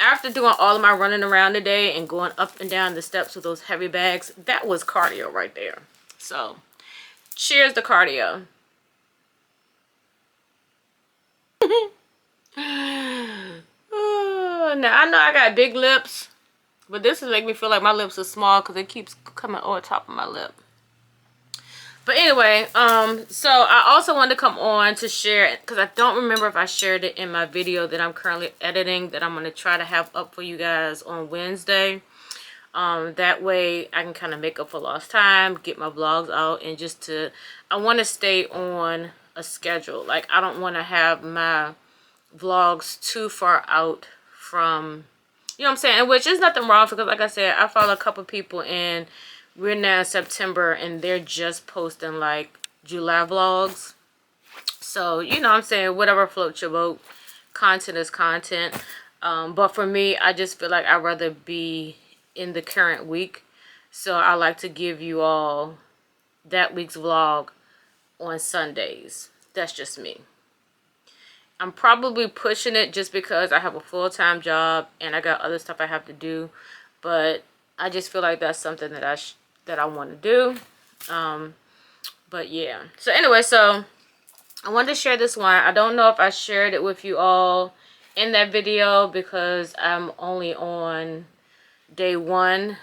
after doing all of my running around today and going up and down the steps with those heavy bags, that was cardio right there. So cheers to cardio. Now, I know I got big lips, but this is making me feel like my lips are small because it keeps coming over top of my lip. But anyway, so I also wanted to come on to share, because I don't remember if I shared it in my video that I'm currently editing, that I'm going to try to have up for you guys on Wednesday. That way I can kind of make up for lost time, get my vlogs out, and I want to stay on a schedule. Like, I don't want to have my vlogs too far out from, you know what I'm saying? Which is nothing wrong, because like I said, I follow a couple people and we're now in September and they're just posting like July vlogs. So, you know what I'm saying, whatever floats your boat. Content is content. But for me, I just feel like I'd rather be in the current week. So I like to give you all that week's vlog on Sundays. That's just me. I'm probably pushing it just because I have a full-time job and I got other stuff I have to do. But I just feel like that's something that I want to do. But yeah. So anyway, so I wanted to share this one. I don't know if I shared it with you all in that video because I'm only on day one.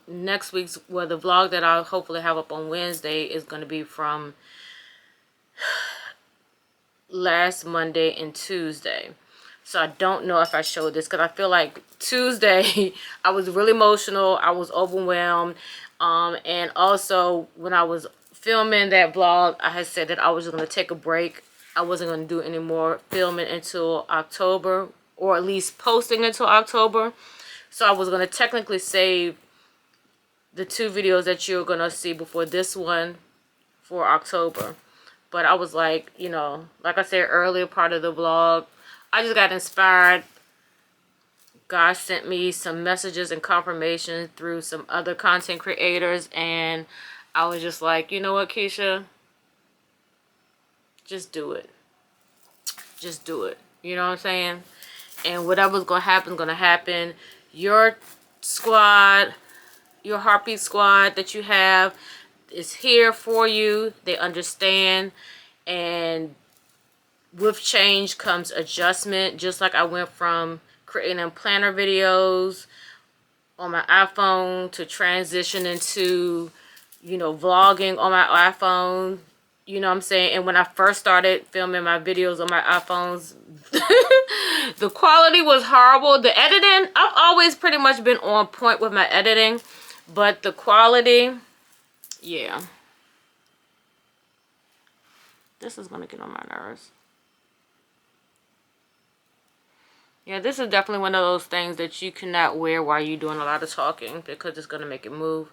Next week's, well, the vlog that I'll hopefully have up on Wednesday is going to be from last Monday and Tuesday. So I don't know if I showed this because I feel like Tuesday I was really emotional. I was overwhelmed. And also when I was filming that vlog, I had said that I was going to take a break. I wasn't going to do any more filming until October, or at least posting until October. So I was going to technically save the 2 videos that you're going to see before this one for October. But I was like, you know, like I said earlier, part of the vlog, I just got inspired. God sent me some messages and confirmation through some other content creators, and I was just like, you know what, Keisha? Just do it. Just do it. You know what I'm saying? And whatever's going to happen is going to happen. Your squad, your heartbeat squad that you have is here for you. They understand. And with change comes adjustment. Just like I went from creating planner videos on my iPhone to transition into, you know, vlogging on my iPhone. You know what I'm saying? And when I first started filming my videos on my iPhones, the quality was horrible. The editing, I've always pretty much been on point with my editing, but the quality, yeah. This is gonna get on my nerves. Yeah, this is definitely one of those things that you cannot wear while you're doing a lot of talking because it's gonna make it move.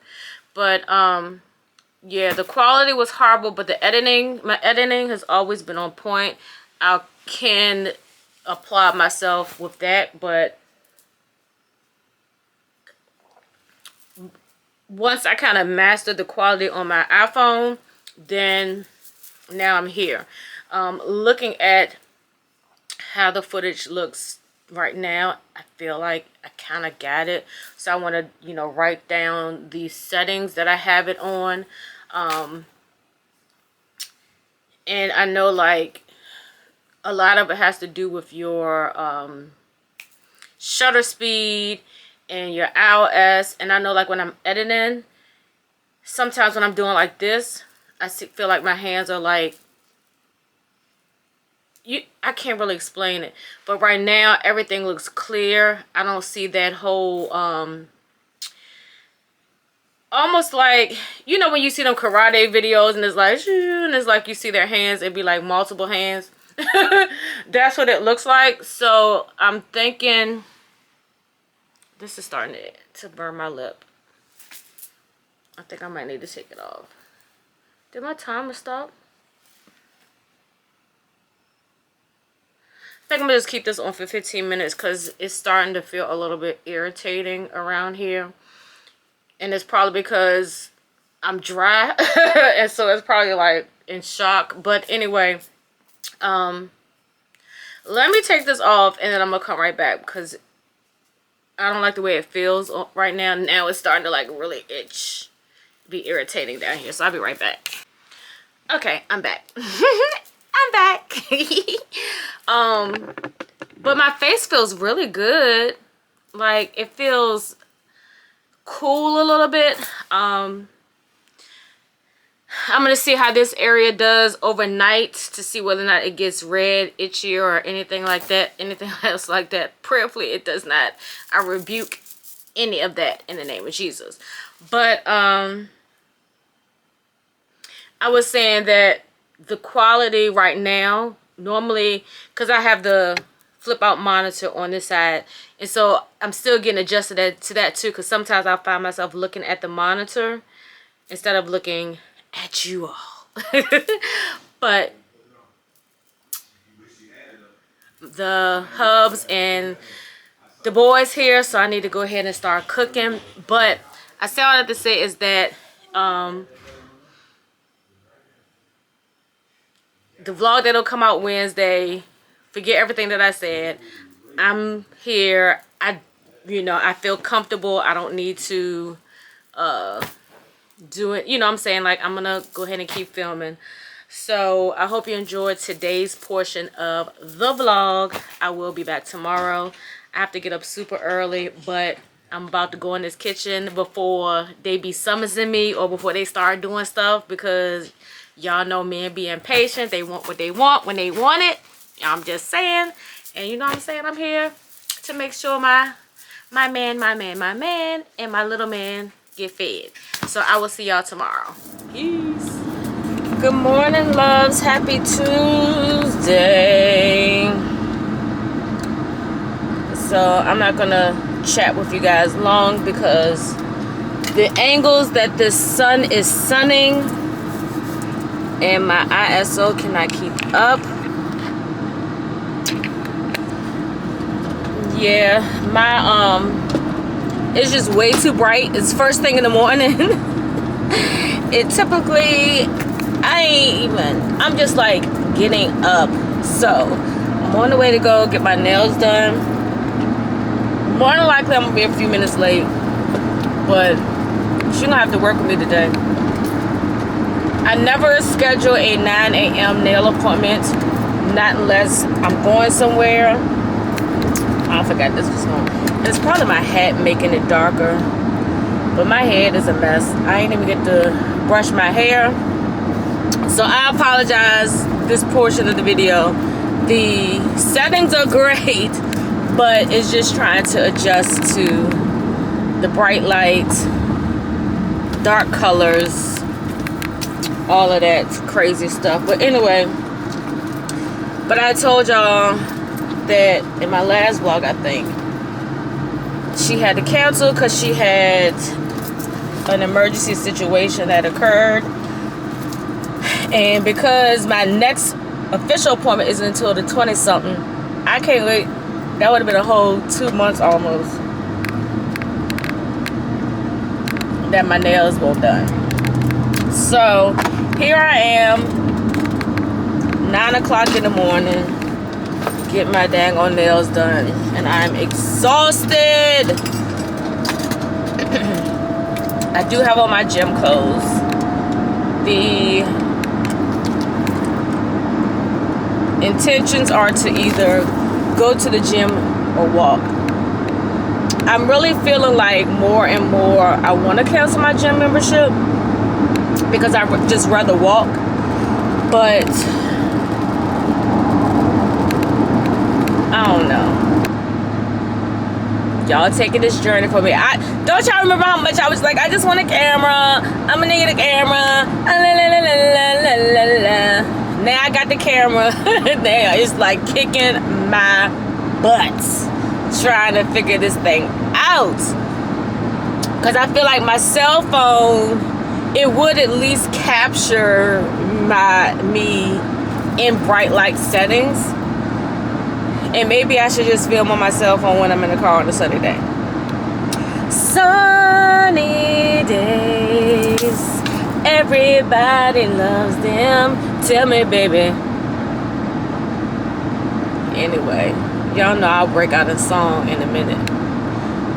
But yeah, the quality was horrible, but the editing, my editing has always been on point. I can applaud myself with that, but once I kind of mastered the quality on my iPhone, then now I'm here. Looking at how the footage looks right now, I feel like I kind of got it. So I want to, you know, write down the settings that I have it on. And I know like a lot of it has to do with your shutter speed and your iOS. And I know like when I'm editing, sometimes when I'm doing like this, I feel like my hands are like, I can't really explain it. But right now, everything looks clear. I don't see that whole, almost like, you know when you see them karate videos and it's like, and it's like you see their hands, it'd be like multiple hands. That's what it looks like. So I'm thinking, this is starting to burn my lip. I think I might need to take it off. Did my timer stop? I think I'm gonna just keep this on for 15 minutes because it's starting to feel a little bit irritating around here. And it's probably because I'm dry. And so it's probably like in shock. But anyway, let me take this off and then I'm gonna come right back because I don't like the way it feels right now. Now it's starting to like really itch, be irritating down here. So I'll be right back. Okay, I'm back. I'm back. But my face feels really good. Like it feels cool a little bit. I'm gonna see how this area does overnight to see whether or not it gets red, itchy, or anything like that. Anything else like that. Prayerfully it does not. I rebuke any of that in the name of Jesus. But I was saying that the quality right now, normally, because I have the flip out monitor on this side, and so I'm still getting adjusted to that too, because sometimes I find myself looking at the monitor instead of looking at you all. But the hubs and the boys here, so I need to go ahead and start cooking. But I say all I have to say is that the vlog that'll come out Wednesday, forget everything that I said. I'm here. I feel comfortable. I don't need to do it. You know what I'm saying? Like, I'm gonna go ahead and keep filming. So I hope you enjoyed today's portion of the vlog. I will be back tomorrow. I have to get up super early, but I'm about to go in this kitchen before they be summoning me or before they start doing stuff, because y'all know men be impatient. They want what they want when they want it. I'm just saying. And you know what I'm saying? I'm here to make sure my man, and my little man get fed. So I will see y'all tomorrow. Peace. Good morning, loves. Happy Tuesday. So I'm not gonna chat with you guys long because the angles that the sun is sunning and my ISO cannot keep up. Yeah, my it's just way too bright. It's first thing in the morning. It typically, I'm just like getting up. So I'm on the way to go get my nails done. More than likely I'm gonna be a few minutes late, but she's gonna have to work with me today. I never schedule a 9 a.m. nail appointment, not unless I'm going somewhere. I forgot this was on. It's probably my hat making it darker, but my head is a mess. I ain't even get to brush my hair, so I apologize this portion of the video. The settings are great, but it's just trying to adjust to the bright light, dark colors, all of that crazy stuff. But anyway, but I told y'all that in my last vlog, I think she had to cancel because she had an emergency situation that occurred, and because my next official appointment isn't until the 20 something, I can't wait. That would have been a whole 2 months almost that my nails weren't done. So here I am, 9 o'clock in the morning, get my dang on nails done, and I'm exhausted. I do have on my gym clothes. The intentions are to either go to the gym or walk. I'm really feeling like more and more I want to cancel my gym membership because I just rather walk, but I don't know. Y'all taking this journey for me. Don't y'all remember how much I was like, I just want a camera. I'm gonna get a camera. Now I got the camera. Now it's like kicking my butts trying to figure this thing out. Because I feel like my cell phone, it would at least capture me in bright light settings. And maybe I should just film on my cell phone when I'm in the car on a sunny day. Sunny days, everybody loves them. Tell me, baby. Anyway, y'all know I'll break out a song in a minute.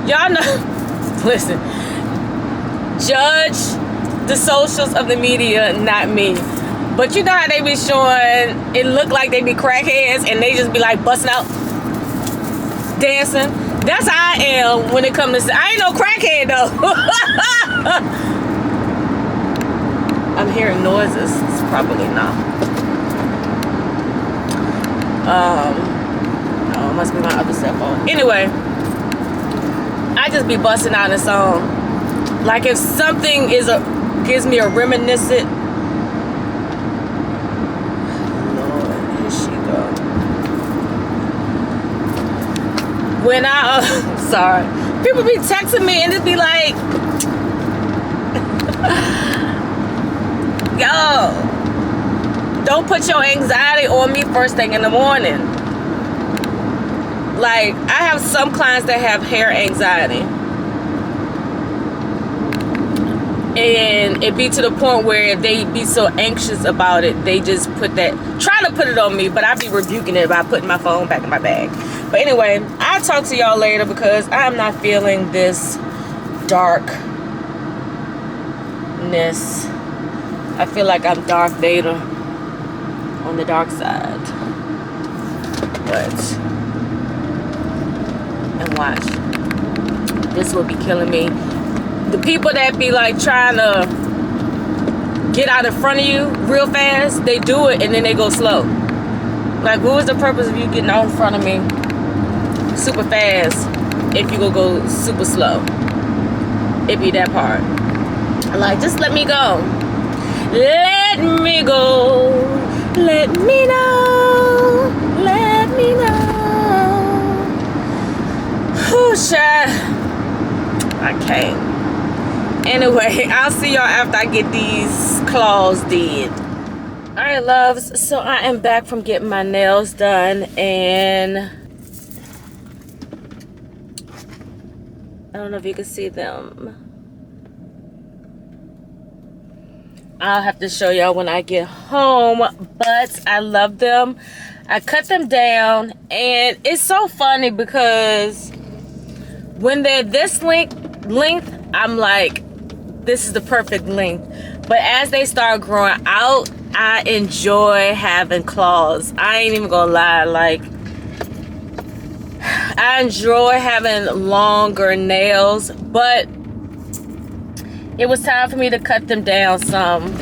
Y'all know, listen, judge the socials of the media, not me. But you know how they be showing, it look like they be crackheads and they just be like busting out, dancing. That's how I am when it comes to, I ain't no crackhead though. I'm hearing noises. It's probably not. Oh, it must be my other cell phone. Anyway, I just be busting out a song. Like if something gives me a reminiscent. When sorry, people be texting me and just be like, yo, don't put your anxiety on me first thing in the morning. Like, I have some clients that have hair anxiety. And it be to the point where they be so anxious about it, they just try to put it on me, but I be rebuking it by putting my phone back in my bag. But anyway, I'll talk to y'all later because I'm not feeling this darkness. I feel like I'm Darth Vader on the dark side. But, and watch, this will be killing me. The people that be like trying to get out in front of you real fast, they do it and then they go slow. Like, what was the purpose of you getting out in front of me super fast if you go super slow? It be that part. Like, just let me go. Let me go. Let me know. Let me know. Whew, child. I can't. Anyway, I'll see y'all after I get these claws did. Alright, loves. So I am back from getting my nails done, and I don't know if you can see them. I'll have to show y'all when I get home, but I love them. I cut them down, and it's so funny because when they're this length, I'm like, this is the perfect length. But as they start growing out, I enjoy having claws. I ain't even gonna lie, like, I enjoy having longer nails, but it was time for me to cut them down some.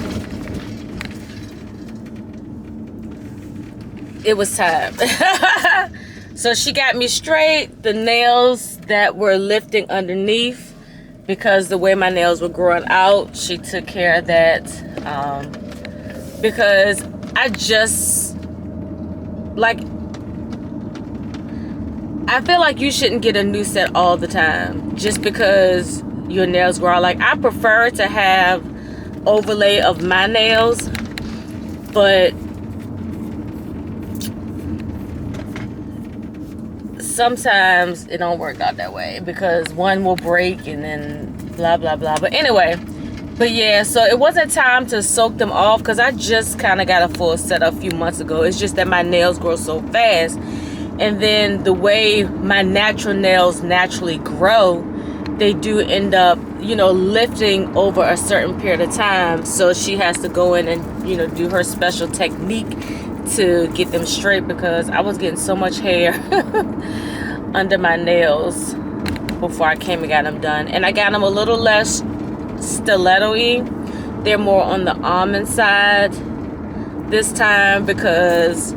It was time. So she got me straight. The nails that were lifting underneath, because the way my nails were growing out, she took care of that. Because I just, like, I feel like you shouldn't get a new set all the time just because your nails grow out. Like, I prefer to have overlay of my nails, but sometimes it don't work out that way because one will break and then blah blah blah. But anyway, but yeah, so it wasn't time to soak them off because I just kind of got a full set a few months ago. It's just that my nails grow so fast, and then the way my natural nails naturally grow, they do end up, you know, lifting over a certain period of time. So she has to go in and, you know, do her special technique to get them straight because I was getting so much hair under my nails before I came and got them done. And I got them a little less stiletto-y. They're more on the almond side this time because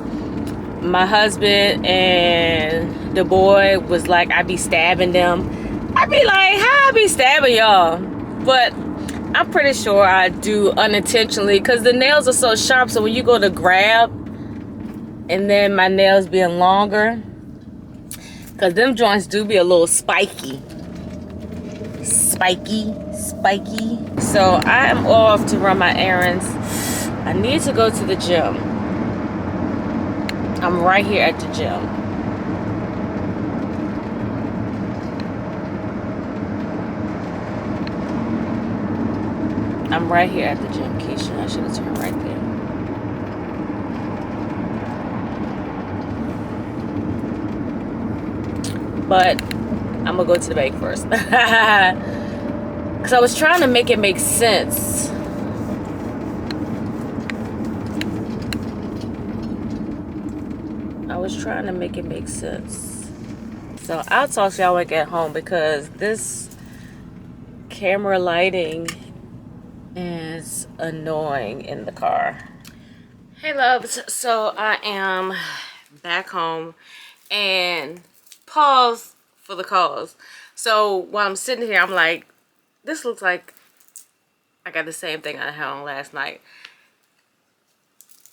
my husband and the boy was like, I be stabbing them. I be like, how I be stabbing y'all? But I'm pretty sure I do unintentionally because the nails are so sharp. So when you go to grab, and then my nails being longer, because them joints do be a little spiky. Spiky. So I am off to run my errands. I need to go to the gym. I'm right here at the gym. I'm right here at the gym, Keisha. I should have turned right there. But I'm gonna go to the bank first. Because I was trying to make it make sense. So I'll talk to y'all when I get home because this camera lighting is annoying in the car. Hey loves, so I am back home, and pause for the cause. So while I'm sitting here, I'm like, this looks like I got the same thing I had on last night.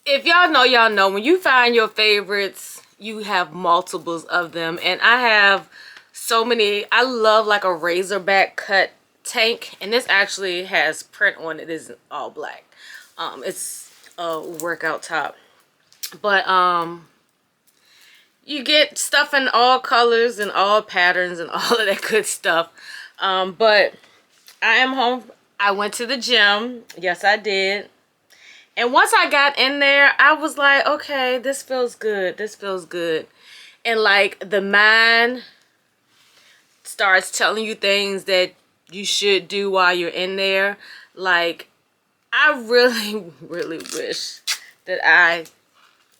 If y'all know, y'all know. When you find your favorites, you have multiples of them. And I have so many. I love like a razorback cut tank. And this actually has print on it. It isn't all black. It's a workout top. But you get stuff in all colors and all patterns and all of that good stuff. But I am home. I went to the gym. Yes, I did. And once I got in there, I was like, okay, this feels good. This feels good. And like the mind starts telling you things that you should do while you're in there. Like, I really, really wish that I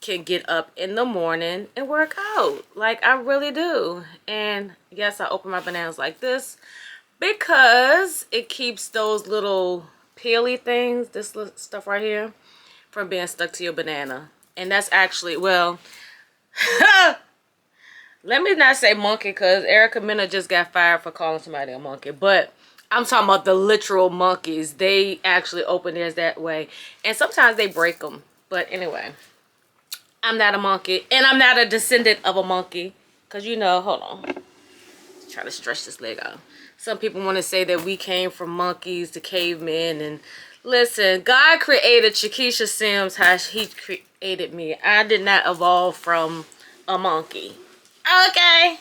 can get up in the morning and work out. Like, I really do. And yes, I open my bananas like this because it keeps those little peely things, this little stuff right here, from being stuck to your banana. And that's actually, well, Let me not say monkey because Erica Mena just got fired for calling somebody a monkey. But I'm talking about the literal monkeys. They actually open theirs that way. And sometimes they break them. But anyway, I'm not a monkey. And I'm not a descendant of a monkey. Because you know, hold on. Try to stretch this leg out. Some people want to say that we came from monkeys to cavemen. And listen, God created Shakisha Sims how he created me. I did not evolve from a monkey. Okay.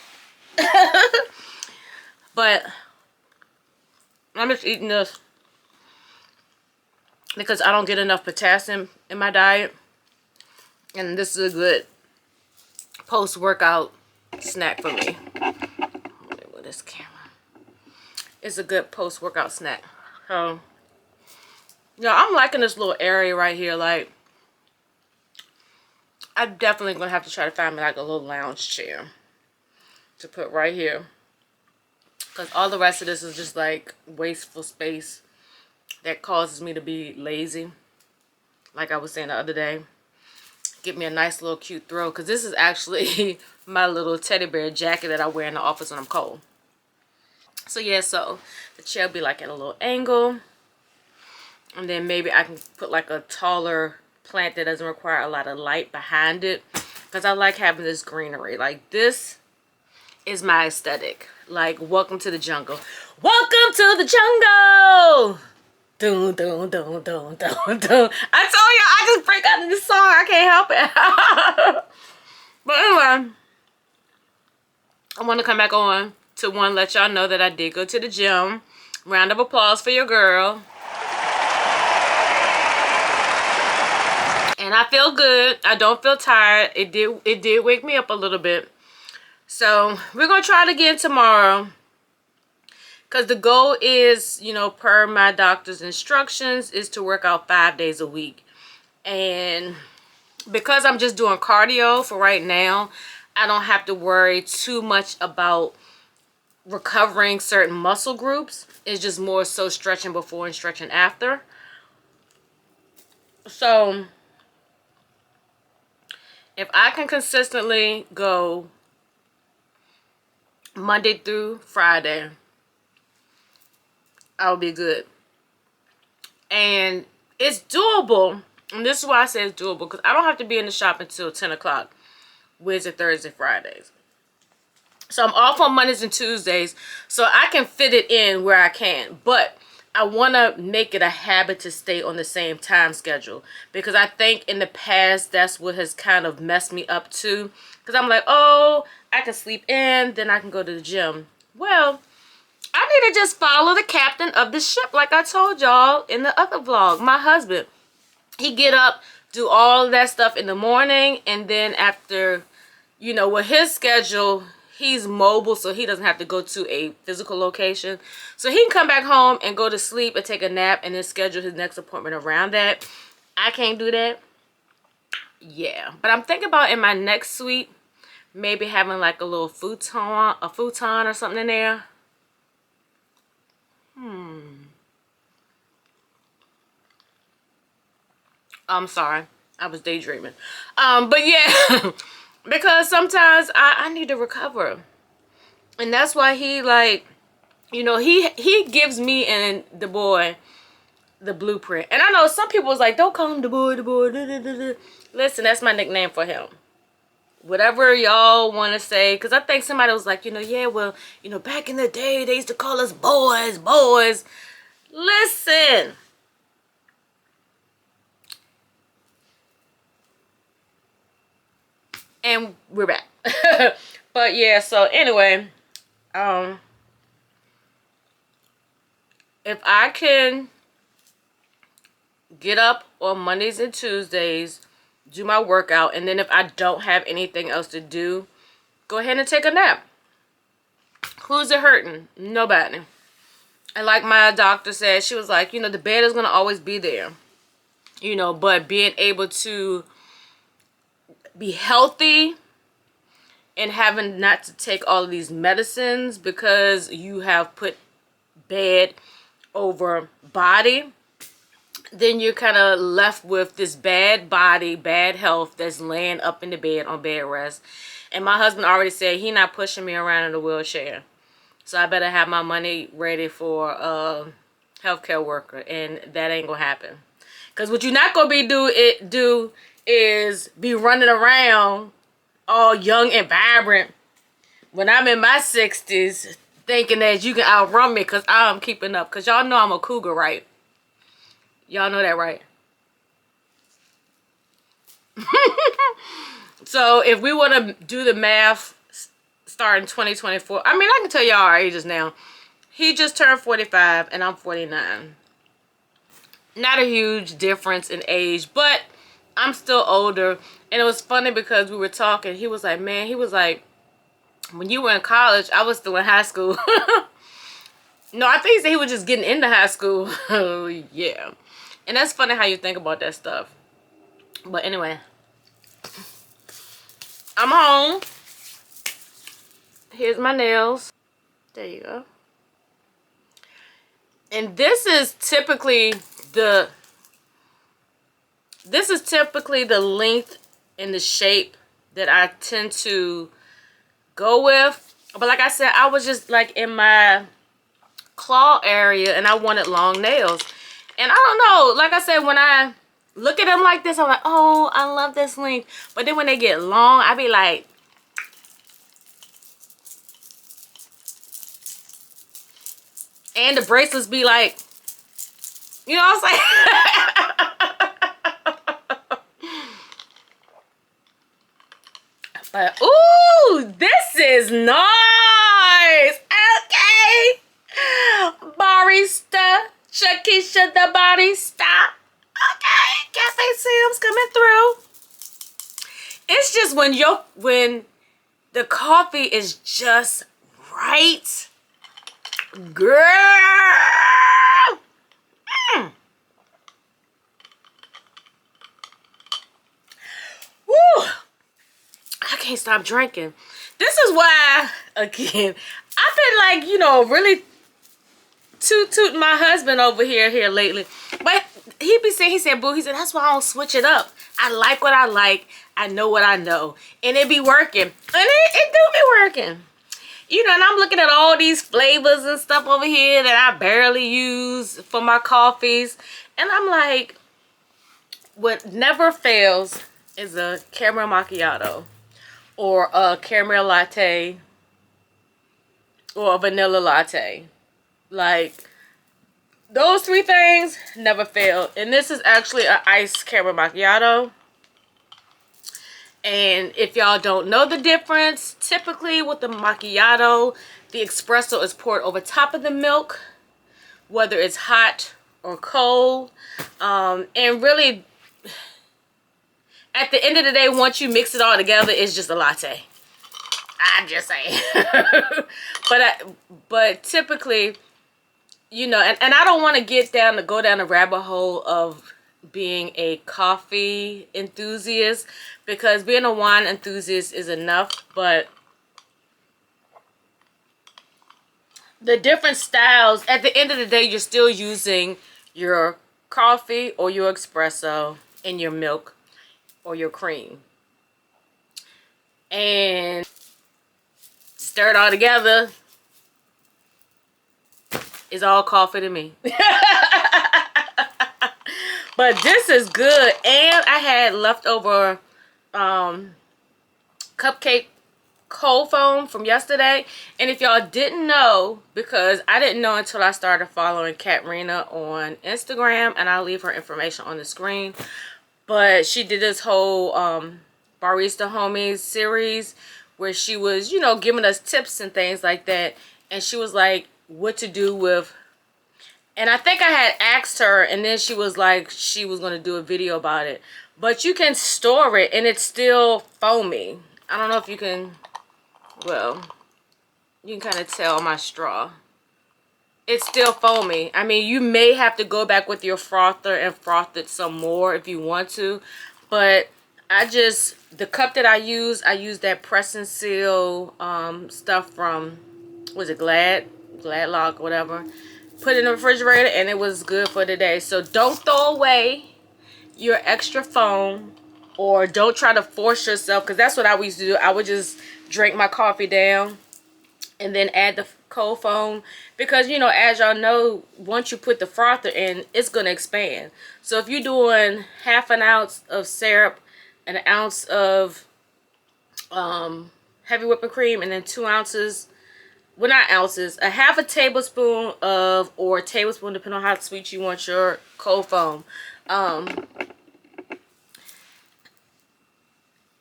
But I'm just eating this because I don't get enough potassium in my diet. And this is a good post-workout snack for me. With this camera. It's a good post-workout snack. So, yeah, I'm liking this little area right here. Like, I'm definitely going to have to try to find me like a little lounge chair to put right here. Because all the rest of this is just like wasteful space that causes me to be lazy. Like I was saying the other day. Get me a nice little cute throw. Because this is actually my little teddy bear jacket that I wear in the office when I'm cold. So yeah, so the chair will be like at a little angle. And then maybe I can put like a taller plant that doesn't require a lot of light behind it. Because I like having this greenery. Like this is my aesthetic. Like, welcome to the jungle. Welcome to the jungle! Dun, dun, dun, dun, dun, dun. I told you, I just break out in this song. I can't help it. But anyway, I want to come back on to let y'all know that I did go to the gym. Round of applause for your girl. And I feel good. I don't feel tired. It did wake me up a little bit. So we're going to try it again tomorrow. Because the goal is, you know, per my doctor's instructions, is to work out 5 days a week. And because I'm just doing cardio for right now, I don't have to worry too much about recovering certain muscle groups. It's just more so stretching before and stretching after. So if I can consistently go Monday through Friday, I'll be good. And it's doable. And this is why I say it's doable. Because I don't have to be in the shop until 10 o'clock. Wednesday, Thursday, Fridays. So I'm off on Mondays and Tuesdays. So I can fit it in where I can. But I want to make it a habit to stay on the same time schedule. Because I think in the past, that's what has kind of messed me up too. Because I'm like, oh, I can sleep in, then I can go to the gym. Well, I need to just follow the captain of the ship like I told y'all in the other vlog. My husband, he get up, do all of that stuff in the morning, and then after, you know, with his schedule, he's mobile, so he doesn't have to go to a physical location. So he can come back home and go to sleep and take a nap and then schedule his next appointment around that. I can't do that. Yeah, but I'm thinking about in my next suite, maybe having like a little futon or something in there. I'm sorry. I was daydreaming. But yeah, because sometimes I need to recover. And that's why he like, you know, he gives me and the boy the blueprint. And I know some people was like, don't call him the boy, the boy. Da, da, da, da. Listen, that's my nickname for him. Whatever y'all want to say. Because I think somebody was like, you know, yeah, well, you know, back in the day, they used to call us boys, boys. Listen. And we're back. But yeah, so anyway, if I can get up on Mondays and Tuesdays, do my workout, and then if I don't have anything else to do, go ahead and take a nap. Who's it hurting? Nobody. And like my doctor said, she was like, you know, the bed is going to always be there. You know, but being able to be healthy and having not to take all of these medicines because you have put bed over body, then you're kind of left with this bad body, bad health that's laying up in the bed on bed rest. And my husband already said he not pushing me around in a wheelchair. So I better have my money ready for a healthcare worker, and that ain't gonna happen. Cause what you're not gonna be do is be running around all young and vibrant when I'm in my 60s, thinking that you can outrun me because I'm keeping up. Cause y'all know I'm a cougar, right? Y'all know that, right? So if we want to do the math, starting 2024, I mean, I can tell y'all our ages now. He just turned 45 and I'm 49. Not a huge difference in age, but I'm still older. And it was funny because we were talking. He was like, man, he was like, when you were in college, I was still in high school. No, I think he said he was just getting into high school. Yeah. And that's funny how you think about that stuff. But anyway, I'm home. Here's my nails. There you go. And this is typically the length and the shape that I tend to go with. But like I said, I was just like in my claw area and I wanted long nails. And I don't know, like I said, when I look at them like this, I'm like, oh, I love this length. But then when they get long, I be like, and the bracelets be like, you know what I'm saying? But, ooh, this is nice. Okay. Barista, Shakisha the barista. Okay, Cafe Sam's coming through. It's just when the coffee is just right, girl. Woo! I can't stop drinking. This is why, again, I've been like, you know, really tooting my husband over here lately. But he be saying, he said, boo, he said, that's why I don't switch it up. I like what I like. I know what I know. And it be working. And it do be working. You know, and I'm looking at all these flavors and stuff over here that I barely use for my coffees. And I'm like, what never fails is a caramel macchiato or a caramel latte or a vanilla latte. Like, those three things never fail. And this is actually an iced caramel macchiato. And if y'all don't know the difference, typically with the macchiato, the espresso is poured over top of the milk, whether it's hot or cold. And really, at the end of the day, once you mix it all together, it's just a latte. I'm just saying. But typically, you know, and I don't want to go down the rabbit hole of being a coffee enthusiast, because being a wine enthusiast is enough. But the different styles, at the end of the day, you're still using your coffee or your espresso and your milk or your cream, and stir it all together. It's all coffee to me. But this is good. And I had leftover cupcake cold foam from yesterday. And if y'all didn't know, because I didn't know until I started following Katrina on Instagram, and I'll leave her information on the screen. But she did this whole Barista Homies series where she was, you know, giving us tips and things like that. And she was like, what to do with, and I think I had asked her, and then she was like, she was going to do a video about it. But you can store it, and it's still foamy. I don't know if you can, well, you can kind of tell my straw. It's still foamy. I mean, you may have to go back with your frother and froth it some more if you want to. But the cup that I use that press and seal stuff from, was it Gladlock, whatever. put it in the refrigerator, and it was good for the day. So don't throw away your extra foam, or don't try to force yourself, because that's what I used to do. I would just drink my coffee down and then add the cold foam, because you know, as y'all know, once you put the frother in, it's going to expand. So if you're doing half an ounce of syrup, an ounce of heavy whipping cream, and then 2 ounces, well, not ounces, a half a tablespoon of, or a tablespoon, depending on how sweet you want your cold foam.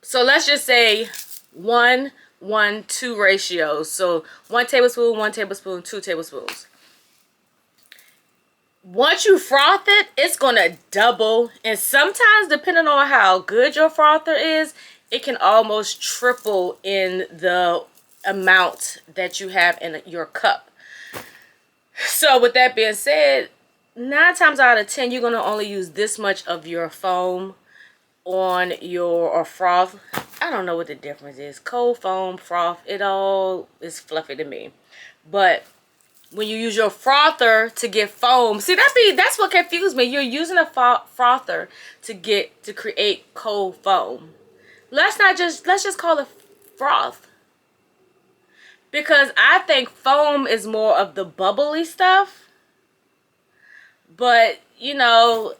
So let's just say 1-1-2 ratio. So 1 tablespoon, 1 tablespoon, 2 tablespoons. Once you froth it, it's gonna double, and sometimes, depending on how good your frother is, it can almost triple in the amount that you have in your cup. So with that being said, 9 times out of 10, you're gonna only use this much of your foam on your, or froth. I don't know what the difference is. Cold foam, froth, it all is fluffy to me. But when you use your frother to get foam, see, that's what confused me. You're using a frother to create cold foam. Let's just call it froth, because I think foam is more of the bubbly stuff. But you know,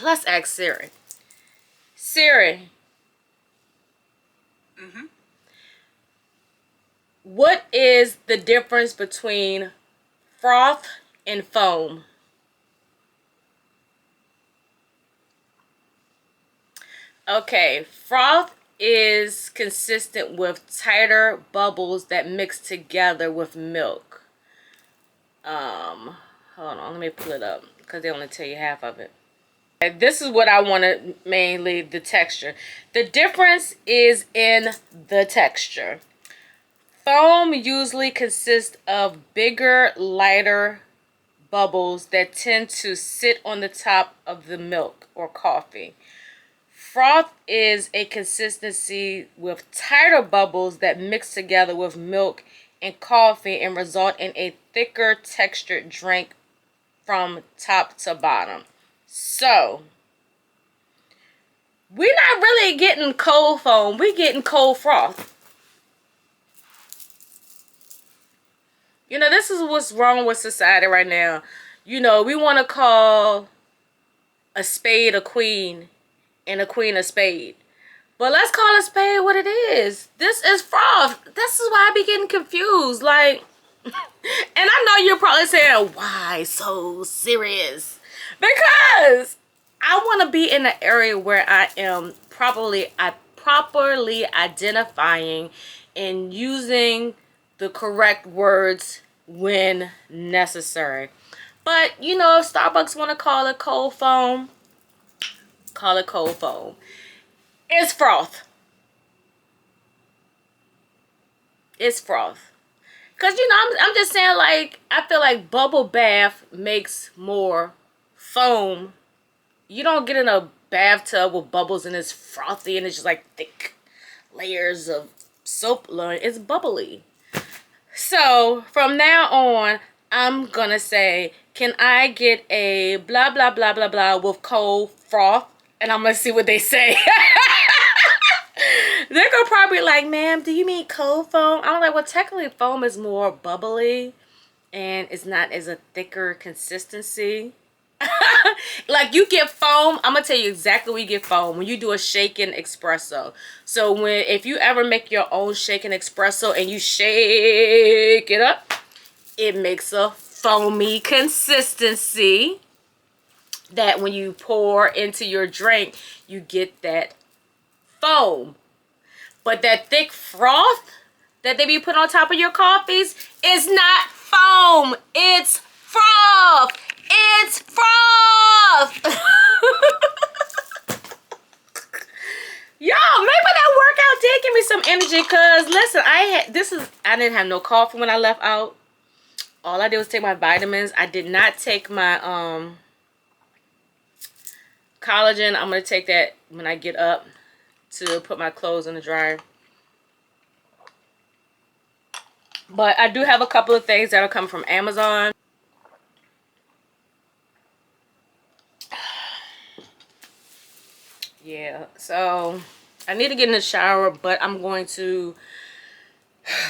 let's ask Siri. Siri. What is the difference between froth and foam? Okay, froth is consistent with tighter bubbles that mix together with milk. Hold on, let me pull it up, because they only tell you half of it. And this is what I wanted, mainly the texture. The difference is in the texture. Foam usually consists of bigger, lighter bubbles that tend to sit on the top of the milk or coffee. Froth is a consistency with tighter bubbles that mix together with milk and coffee and result in a thicker textured drink from top to bottom. So, we're not really getting cold foam, we're getting cold froth. You know, this is what's wrong with society right now. You know, we want to call a spade a queen and a queen a spade. But let's call a spade what it is. This is froth. This is why I be getting confused. Like, and I know you're probably saying, why so serious? Because I want to be in an area where I am properly identifying and using the correct words when necessary. But, you know, if Starbucks want to call it cold foam, call it cold foam. It's froth. It's froth. Because, you know, I'm just saying, like, I feel like bubble bath makes more foam. You don't get in a bathtub with bubbles and it's frothy and it's just like thick layers of soap. It's bubbly. So, from now on, I'm going to say, can I get a blah, blah, blah, blah, blah with cold froth? And I'm going to see what they say. They're going to probably be like, ma'am, do you mean cold foam? I'm like, well, technically foam is more bubbly and it's not as a thicker consistency. Like, you get foam, I'm gonna tell you exactly where you get foam when you do a shaken espresso. So if you ever make your own shaken espresso and you shake it up, it makes a foamy consistency that when you pour into your drink, you get that foam. But that thick froth that they be putting on top of your coffees is not foam, it's froth. It's froth. Y'all, maybe that workout did give me some energy, cause listen, I didn't have no coffee when I left out. All I did was take my vitamins. I did not take my collagen. I'm gonna take that when I get up to put my clothes in the dryer. But I do have a couple of things that'll come from Amazon. Yeah, so I need to get in the shower, but I'm going to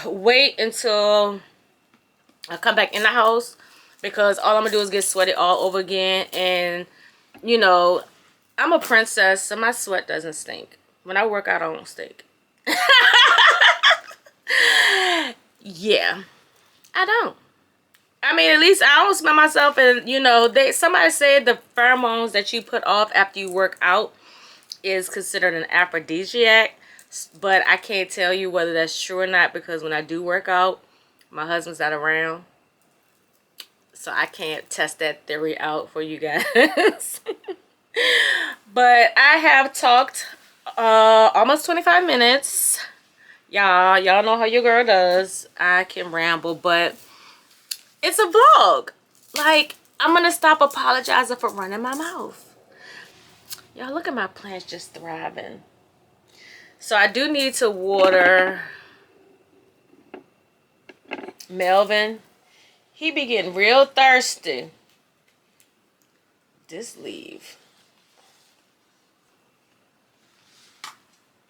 wait until I come back in the house because all I'm gonna do is get sweaty all over again. And you know, I'm a princess, so my sweat doesn't stink. When I work out, I don't stink. Yeah, I don't. I mean, at least I don't smell myself. And you know, somebody said the pheromones that you put off after you work out is considered an aphrodisiac, but I can't tell you whether that's true or not because when I do work out, my husband's not around, so I can't test that theory out for you guys. But I have talked almost 25 minutes. Y'all know how your girl does. I can ramble, but it's a vlog. Like, I'm gonna stop apologizing for running my mouth. Y'all, look at my plants just thriving. So I do need to water Melvin. He be getting real thirsty. This leaf.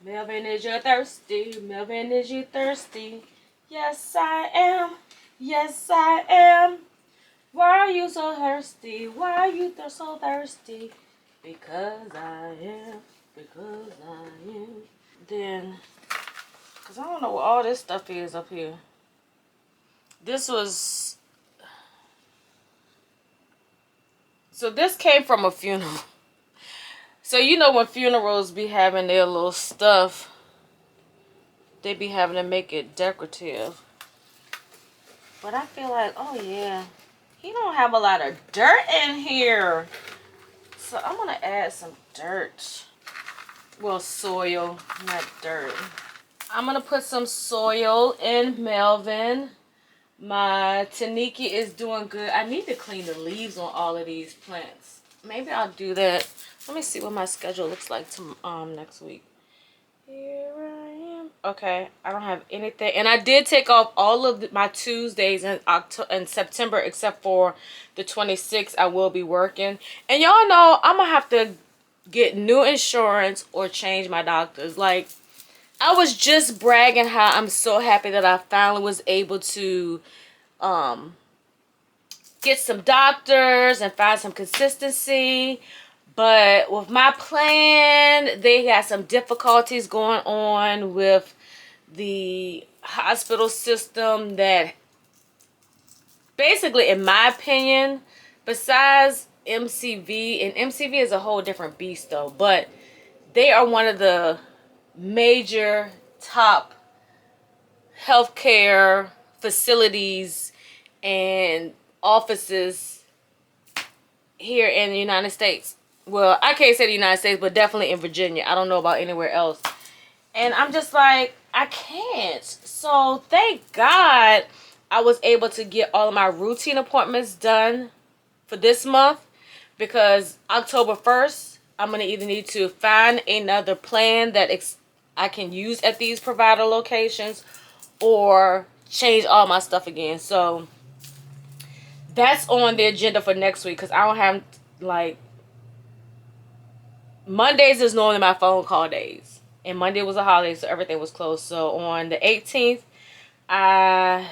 Melvin, is you thirsty? Melvin, is you thirsty? Yes, I am. Yes, I am. Why are you so thirsty? Why are you so thirsty? Because I am. Because I am. Then, because I don't know what all this stuff is up here. This was... So this came from a funeral. So you know when funerals be having their little stuff, they be having to make it decorative. But I feel like, oh yeah, he don't have a lot of dirt in here. So I'm going to add some dirt. Well, soil, not dirt. I'm going to put some soil in Melvin. My Taniki is doing good. I need to clean the leaves on all of these plants. Maybe I'll do that. Let me see what my schedule looks like next week. Here I am. Okay, I don't have anything. And I did take off all of my Tuesdays in September except for the 26th. I will be working. And y'all know I'm going to have to get new insurance or change my doctors. Like, I was just bragging how I'm so happy that I finally was able to get some doctors and find some consistency. But with my plan, they got some difficulties going on with the hospital system that basically, in my opinion, besides MCV, and MCV is a whole different beast though, but they are one of the major top healthcare facilities and offices here in the United States. Well, I can't say the United States, but definitely in Virginia. I don't know about anywhere else. And I'm just like, I can't. So thank God I was able to get all of my routine appointments done for this month, because October 1st, I'm going to either need to find another plan that I can use at these provider locations or change all my stuff again. So that's on the agenda for next week, because I don't have, like, Mondays is normally my phone call days. And Monday was a holiday, so everything was closed. So on the 18th, I'm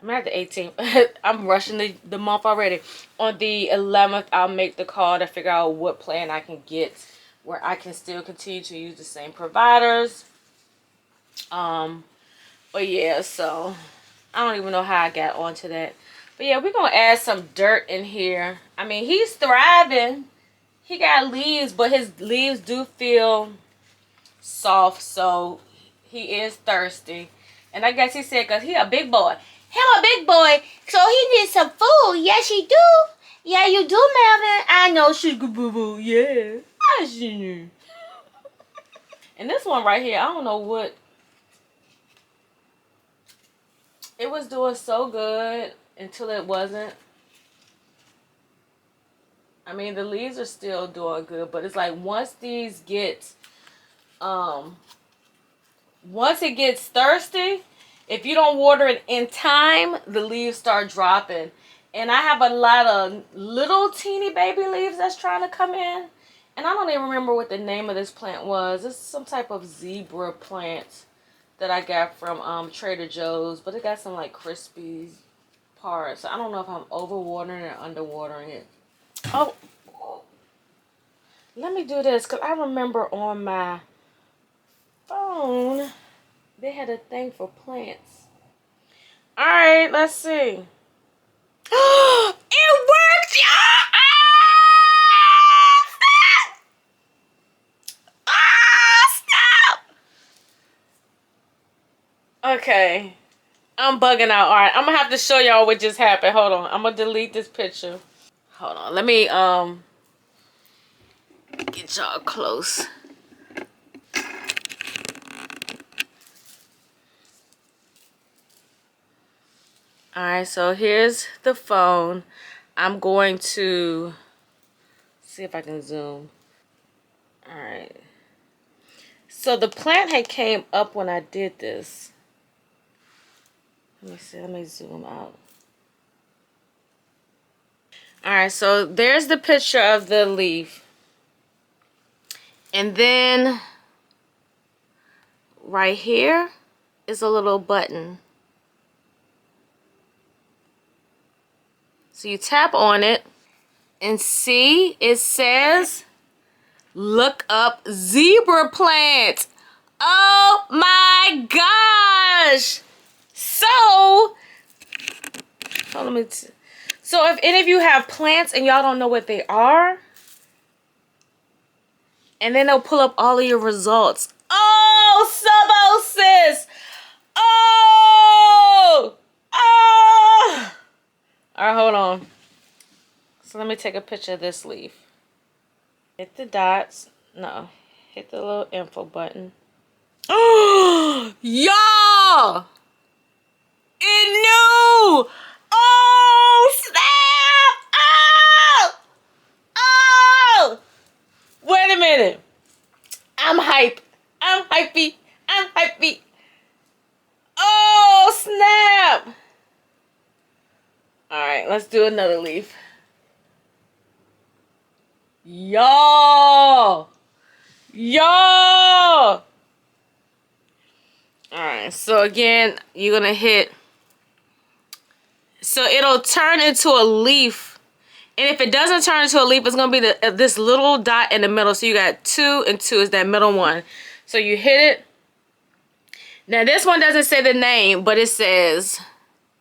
at the 18th. I'm rushing the month already. On the 11th, I'll make the call to figure out what plan I can get where I can still continue to use the same providers. But yeah, so I don't even know how I got onto that. But yeah, we're going to add some dirt in here. I mean, he's thriving. He got leaves, but his leaves do feel soft, so he is thirsty. And I guess he said because he a big boy. Him a big boy, so he needs some food. Yes, he do. Yeah, you do, Melvin. I know, sugar boo boo. Yeah, I see you. And this one right here, I don't know what. It was doing so good until it wasn't. I mean, the leaves are still doing good, but it's like once these get, once it gets thirsty, If you don't water it in time, the leaves start dropping. And I have a lot of little teeny baby leaves that's trying to come in. And I don't even remember what the name of this plant was. It's some type of zebra plant that I got from Trader Joe's. But it got some like crispy parts. I don't know if I'm overwatering or underwatering it. Oh, let me do this because I remember on my phone they had a thing for plants. All right, let's see. It worked, y'all! Stop! Okay, I'm bugging out. All right, I'm gonna have to show y'all what just happened. Hold on, I'm gonna delete this picture. Hold on, let me get y'all close. All right, so here's the phone. I'm going to see if I can zoom. All right. So the plant had came up when I did this. Let me see. Let me zoom out. All right, so there's the picture of the leaf. And then right here is a little button. So you tap on it and see it says look up zebra plant. Oh my gosh. So so if any of you have plants and y'all don't know what they are, and then they'll pull up all of your results. Oh, Subosis! Oh! Oh! Alright, hold on. So let me take a picture of this leaf. Hit the dots. No. Hit the little info button. Oh! Y'all! It knew! Oh, snap! Oh! Oh! Wait a minute. I'm hype. I'm hypey. I'm hypey. Oh, snap. All right, let's do another leaf. Y'all. Y'all. All right, so again, you're going to hit. So it'll turn into a leaf. And if it doesn't turn into a leaf, it's going to be this little dot in the middle. So you got 2 and 2 is that middle one. So you hit it. Now this one doesn't say the name, but it says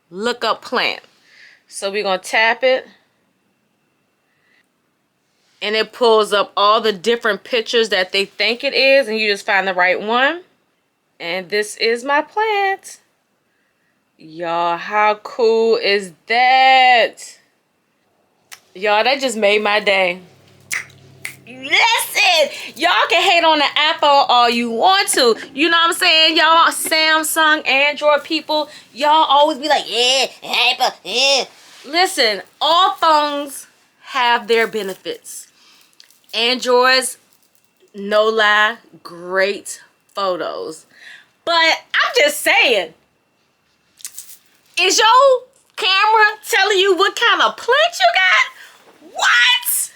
look up plant. So we're going to tap it. And it pulls up all the different pictures that they think it is. And you just find the right one. And this is my plant. Y'all, how cool is that? Y'all, that just made my day. Listen, y'all can hate on the Apple all you want to. You know what I'm saying? Y'all Samsung, Android people, y'all always be like, yeah, Apple, yeah. Listen, all phones have their benefits. Androids, no lie, great photos. But I'm just saying, is your camera telling you what kind of plant you got? What?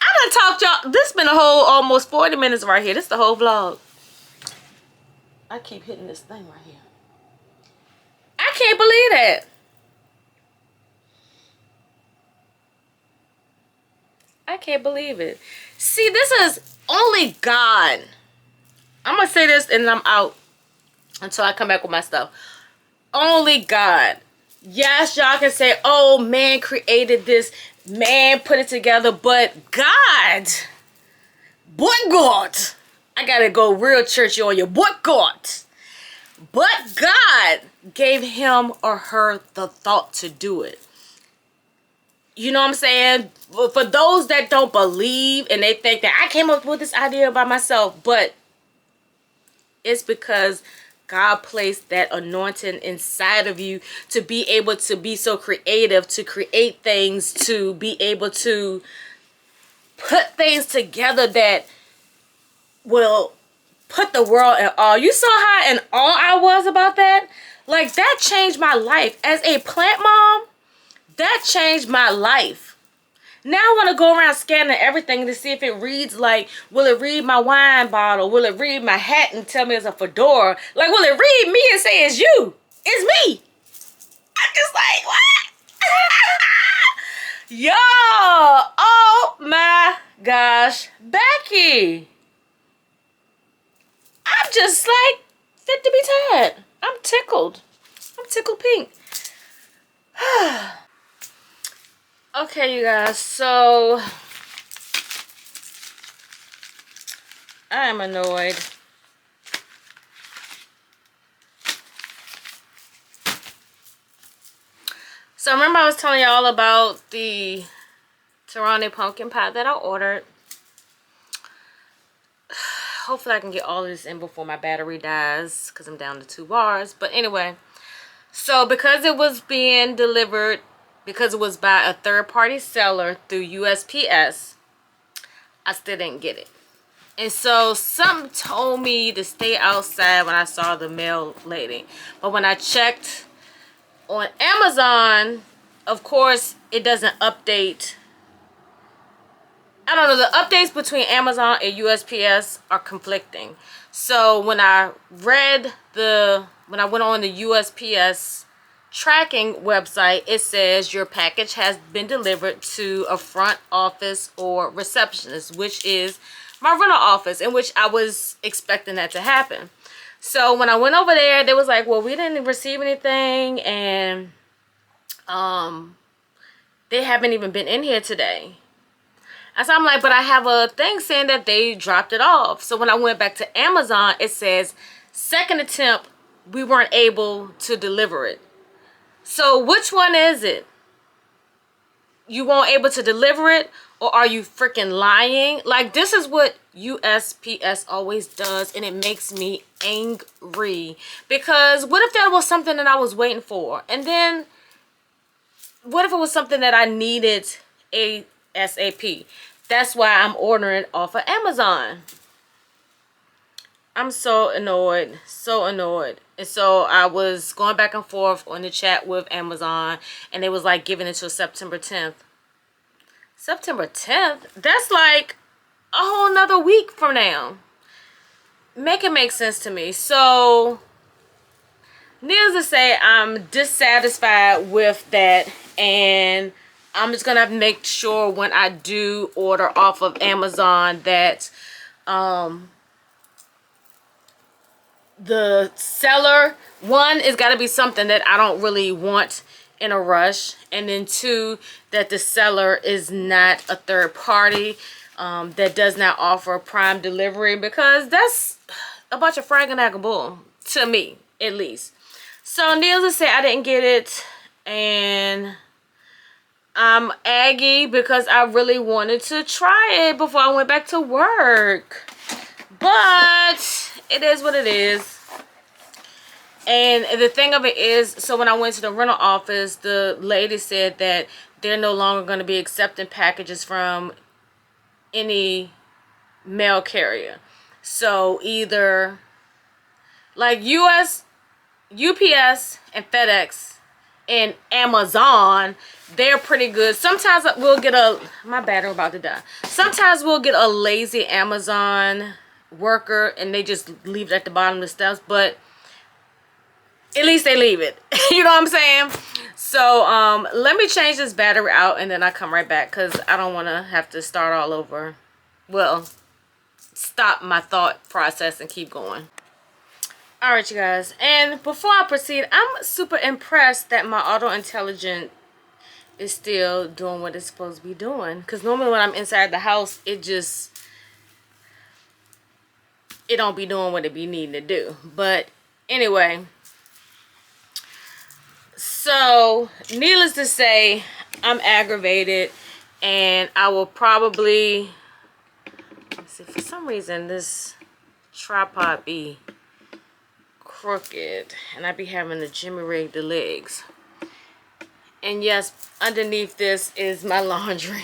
I done talked y'all. This been a whole almost 40 minutes right here. This is the whole vlog. I keep hitting this thing right here. I can't believe that. I can't believe it. See, this is only God. I'm going to say this and I'm out until I come back with my stuff. Only God. Yes, y'all can say, oh, man created this. Man put it together. But God. But God. I got to go real churchy on you. But God. But God gave him or her the thought to do it. You know what I'm saying? For those that don't believe and they think that I came up with this idea by myself, but it's because God placed that anointing inside of you to be able to be so creative, to create things, to be able to put things together that will put the world in awe. You saw how in awe I was about that? Like, that changed my life. As a plant mom, that changed my life. Now I want to go around scanning everything to see if it reads like, will it read my wine bottle? Will it read my hat and tell me it's a fedora? Like, will it read me and say it's you? It's me. I'm just like, what? Yo, oh my gosh, Becky. I'm just like fit to be tired. I'm tickled. I'm tickled pink. Okay, you guys, so I am annoyed. So remember I was telling y'all about the Tirani pumpkin pie that I ordered. Hopefully I can get all of this in before my battery dies because I'm down to 2 bars. But anyway, so because it was being delivered, because it was by a third-party seller through USPS, I still didn't get it. And so something told me to stay outside when I saw the mail lady. But when I checked on Amazon, of course, it doesn't update. I don't know, the updates between Amazon and USPS are conflicting. So when I went on the USPS tracking website, it says your package has been delivered to a front office or receptionist, which is my rental office, in which I was expecting that to happen. So when I went over there, they was like, well, we didn't receive anything, and they haven't even been in here today. And so I'm like, but I have a thing saying that they dropped it off. So when I went back to Amazon, it says second attempt, we weren't able to deliver it. So which one is it? You weren't able to deliver it, or are you freaking lying? Like, this is what USPS always does, and it makes me angry. Because what if that was something that I was waiting for? And then what if it was something that I needed ASAP? That's why I'm ordering off of Amazon. I'm so annoyed. So annoyed. And so I was going back and forth on the chat with Amazon, and they was like giving it till September 10th. September 10th? That's like a whole nother week from now. Make it make sense to me. So, needless to say, I'm dissatisfied with that, and I'm just gonna have to make sure when I do order off of Amazon that the seller, one, is got to be something that I don't really want in a rush, and then two, that the seller is not a third party that does not offer prime delivery, because that's a bunch of fragging bull to me, at least. So needless to say, I didn't get it, and I'm aggy because I really wanted to try it before I went back to work. But it is what it is. And the thing of it is, so when I went to the rental office, the lady said that they're no longer going to be accepting packages from any mail carrier. So either like UPS and FedEx and Amazon, they're pretty good. Sometimes we'll get my battery about to die. Sometimes we'll get a lazy Amazon worker and they just leave it at the bottom of the steps, but at least they leave it. You know what I'm saying? So let me change this battery out and then I come right back, because I don't want to have to start all over. Well, stop my thought process and keep going. All right, you guys, and before I proceed, I'm super impressed that my auto intelligent is still doing what it's supposed to be doing, because normally when I'm inside the house, it don't be doing what it be needing to do. But anyway, so needless to say, I'm aggravated, and I will probably, let's see, for some reason this tripod be crooked and I be having to jimmy rig the legs. And yes, underneath this is my laundry.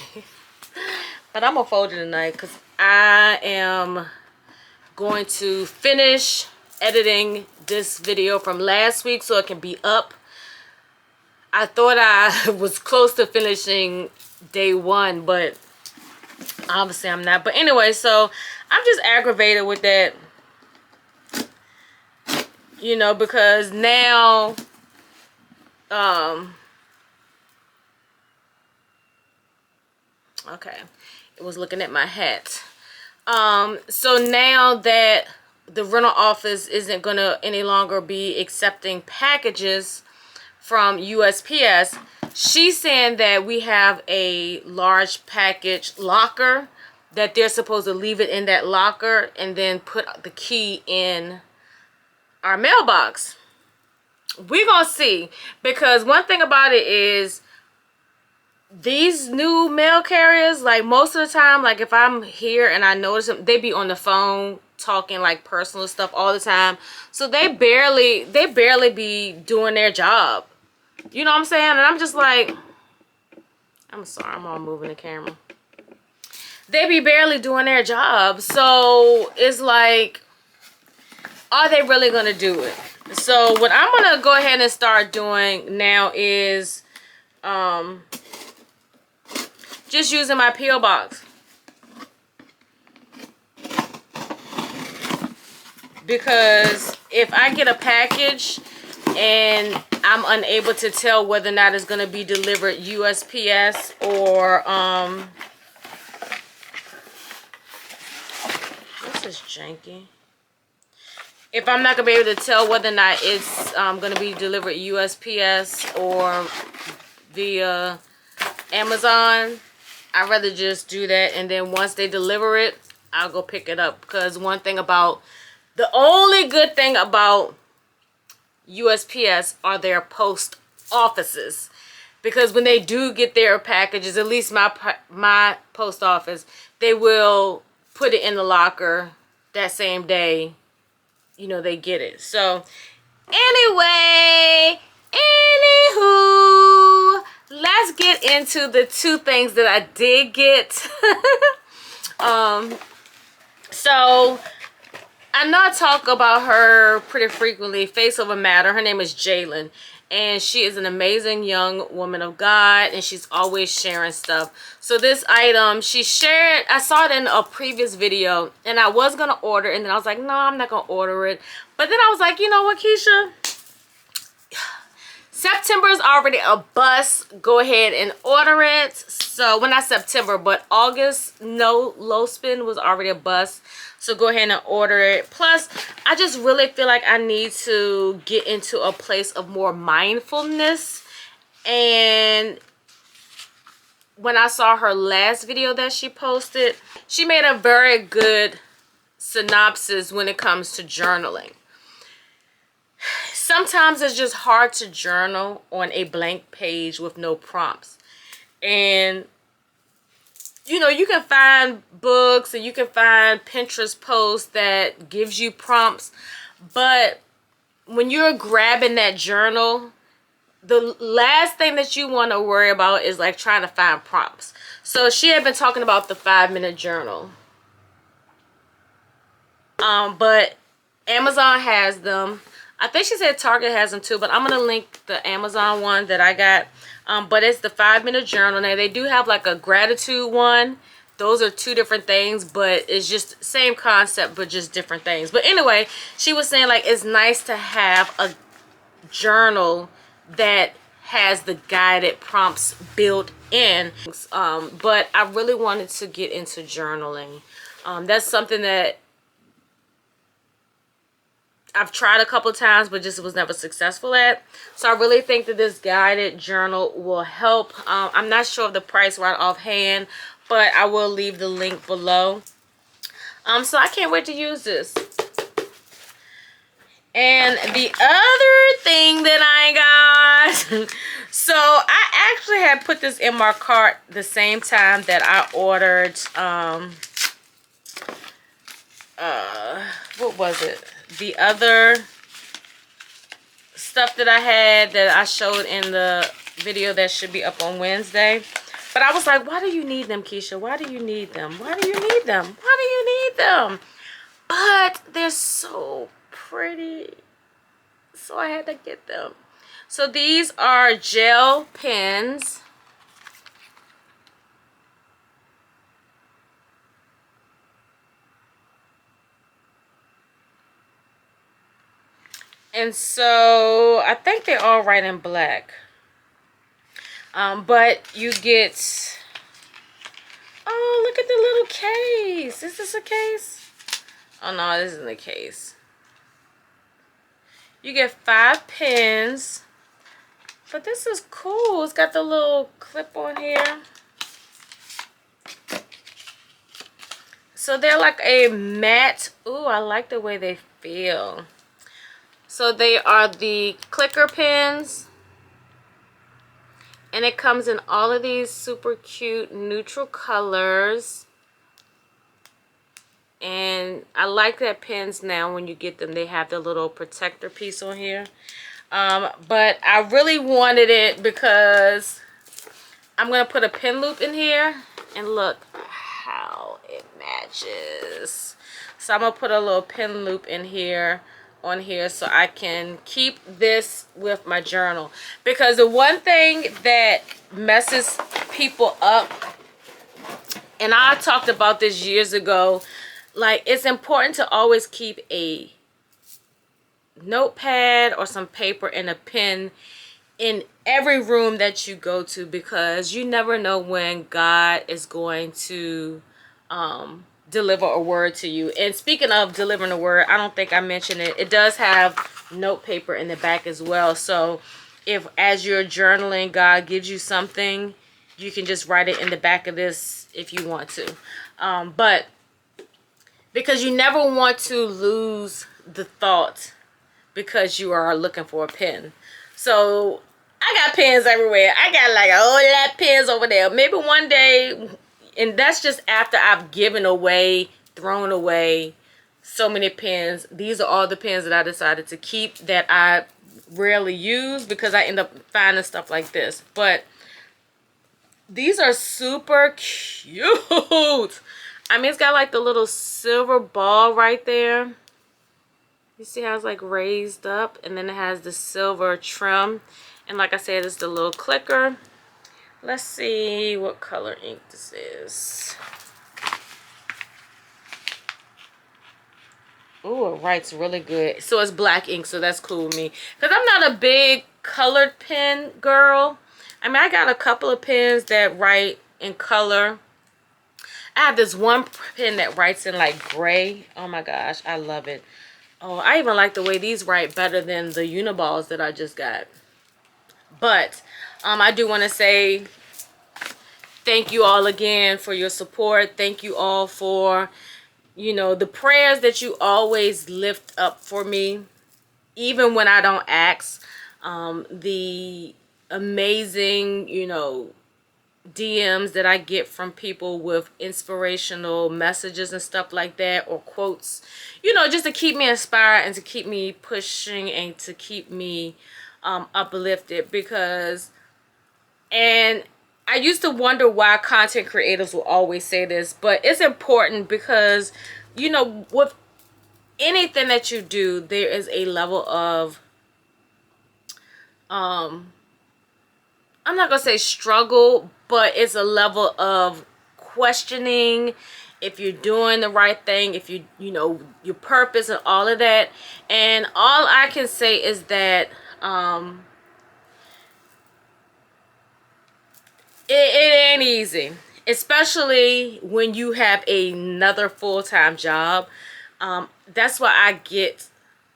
But I'm gonna fold it tonight because I am going to finish editing this video from last week so it can be up. I thought I was close to finishing day 1, but obviously I'm not. But anyway, so I'm just aggravated with that, you know, because now okay, it was looking at my hat. So now that the rental office isn't gonna any longer be accepting packages from USPS, she's saying that we have a large package locker that they're supposed to leave it in that locker and then put the key in our mailbox. We're gonna see, because one thing about it is these new mail carriers, like most of the time, like if I'm here and I notice them, they be on the phone talking like personal stuff all the time. So they barely be doing their job. You know what I'm saying? And I'm just like, I'm sorry, I'm all moving the camera. They be barely doing their job. So it's like, are they really gonna do it? So what I'm gonna go ahead and start doing now is just using my P.O. box. Because if I get a package and I'm unable to tell whether or not it's going to be delivered USPS or this is janky. If I'm not going to be able to tell whether or not it's going to be delivered USPS or via Amazon, I'd rather just do that, and then once they deliver it, I'll go pick it up. Because the only good thing about USPS are their post offices. Because when they do get their packages, at least my post office, they will put it in the locker that same day, you know, they get it. So anyway, anywho, let's get into the 2 things that I did get. So I know I talk about her pretty frequently, Face Over Matter. Her name is Jalen, and she is an amazing young woman of God, and she's always sharing stuff. So this item she shared, I saw it in a previous video, and I was gonna order, and then I was like, no, I'm not gonna order it. But then I was like, you know what, Keisha, September is already a bust. Go ahead and order it. So, well, not September, but August, no low spin was already a bust. So go ahead and order it. Plus, I just really feel like I need to get into a place of more mindfulness. And when I saw her last video that she posted, she made a very good synopsis when it comes to journaling. Sometimes it's just hard to journal on a blank page with no prompts. And, you know, you can find books and you can find Pinterest posts that gives you prompts. But when you're grabbing that journal, the last thing that you want to worry about is like trying to find prompts. So she had been talking about the 5-minute journal. But Amazon has them. I think she said Target has them too, but I'm going to link the Amazon one that I got. But it's the 5-minute journal. Now, they do have like a gratitude one. Those are 2 different things, but it's just same concept, but just different things. But anyway, she was saying like it's nice to have a journal that has the guided prompts built in. But I really wanted to get into journaling. That's something that I've tried a couple of times, but just was never successful at. So I really think that this guided journal will help. I'm not sure of the price right offhand, but I will leave the link below. So I can't wait to use this. And the other thing that I got, so I actually had put this in my cart the same time that I ordered, what was it? The other stuff that I had that I showed in the video that should be up on Wednesday. But I was like, why do you need them, Keisha? Why do you need them? Why do you need them? Why do you need them? But they're so pretty. So I had to get them. So these are gel pens. And so I think they're all right in black. But you get, oh, look at the little case. Is this a case? Oh no, this isn't a case. You get 5 pens. But this is cool. It's got the little clip on here. So they're like a matte. Ooh, I like the way they feel. So they are the clicker pens. And it comes in all of these super cute neutral colors. And I like that pens now when you get them, they have the little protector piece on here. But I really wanted it because I'm going to put a pen loop in here. And look how it matches. So I'm going to put a little pen loop in here. On here so I can keep this with my journal, because the one thing that messes people up, and I talked about this years ago, like it's important to always keep a notepad or some paper and a pen in every room that you go to, because you never know when God is going to deliver a word to you. And speaking of delivering a word, I don't think I mentioned it. It does have note paper in the back as well. So if as you're journaling, God gives you something, you can just write it in the back of this if you want to. But because you never want to lose the thought because you are looking for a pen. So I got pens everywhere. I got like a whole lot of pens over there. Maybe one day. And that's just after I've given away, thrown away so many pens. These are all the pens that I decided to keep that I rarely use, because I end up finding stuff like this. But these are super cute. I mean, it's got like the little silver ball right there. You see how it's like raised up, and then it has the silver trim. And like I said, it's the little clicker. Let's see what color ink this is. Ooh, it writes really good. So it's black ink, so that's cool with me. Because I'm not a big colored pen girl. I mean, I got a couple of pens that write in color. I have this one pen that writes in like gray. Oh my gosh, I love it. Oh, I even like the way these write better than the Uniballs that I just got. But I do want to say thank you all again for your support. Thank you all for, you know, the prayers that you always lift up for me, even when I don't ask. The amazing, you know, DMs that I get from people with inspirational messages and stuff like that, or quotes, you know, just to keep me inspired and to keep me pushing and to keep me uplifted. Because, and I used to wonder why content creators will always say this, but it's important because, you know, with anything that you do, there is a level of, I'm not going to say struggle, but it's a level of questioning if you're doing the right thing, if you know, your purpose and all of that. And all I can say is that, it ain't easy, especially when you have another full-time job. That's why I get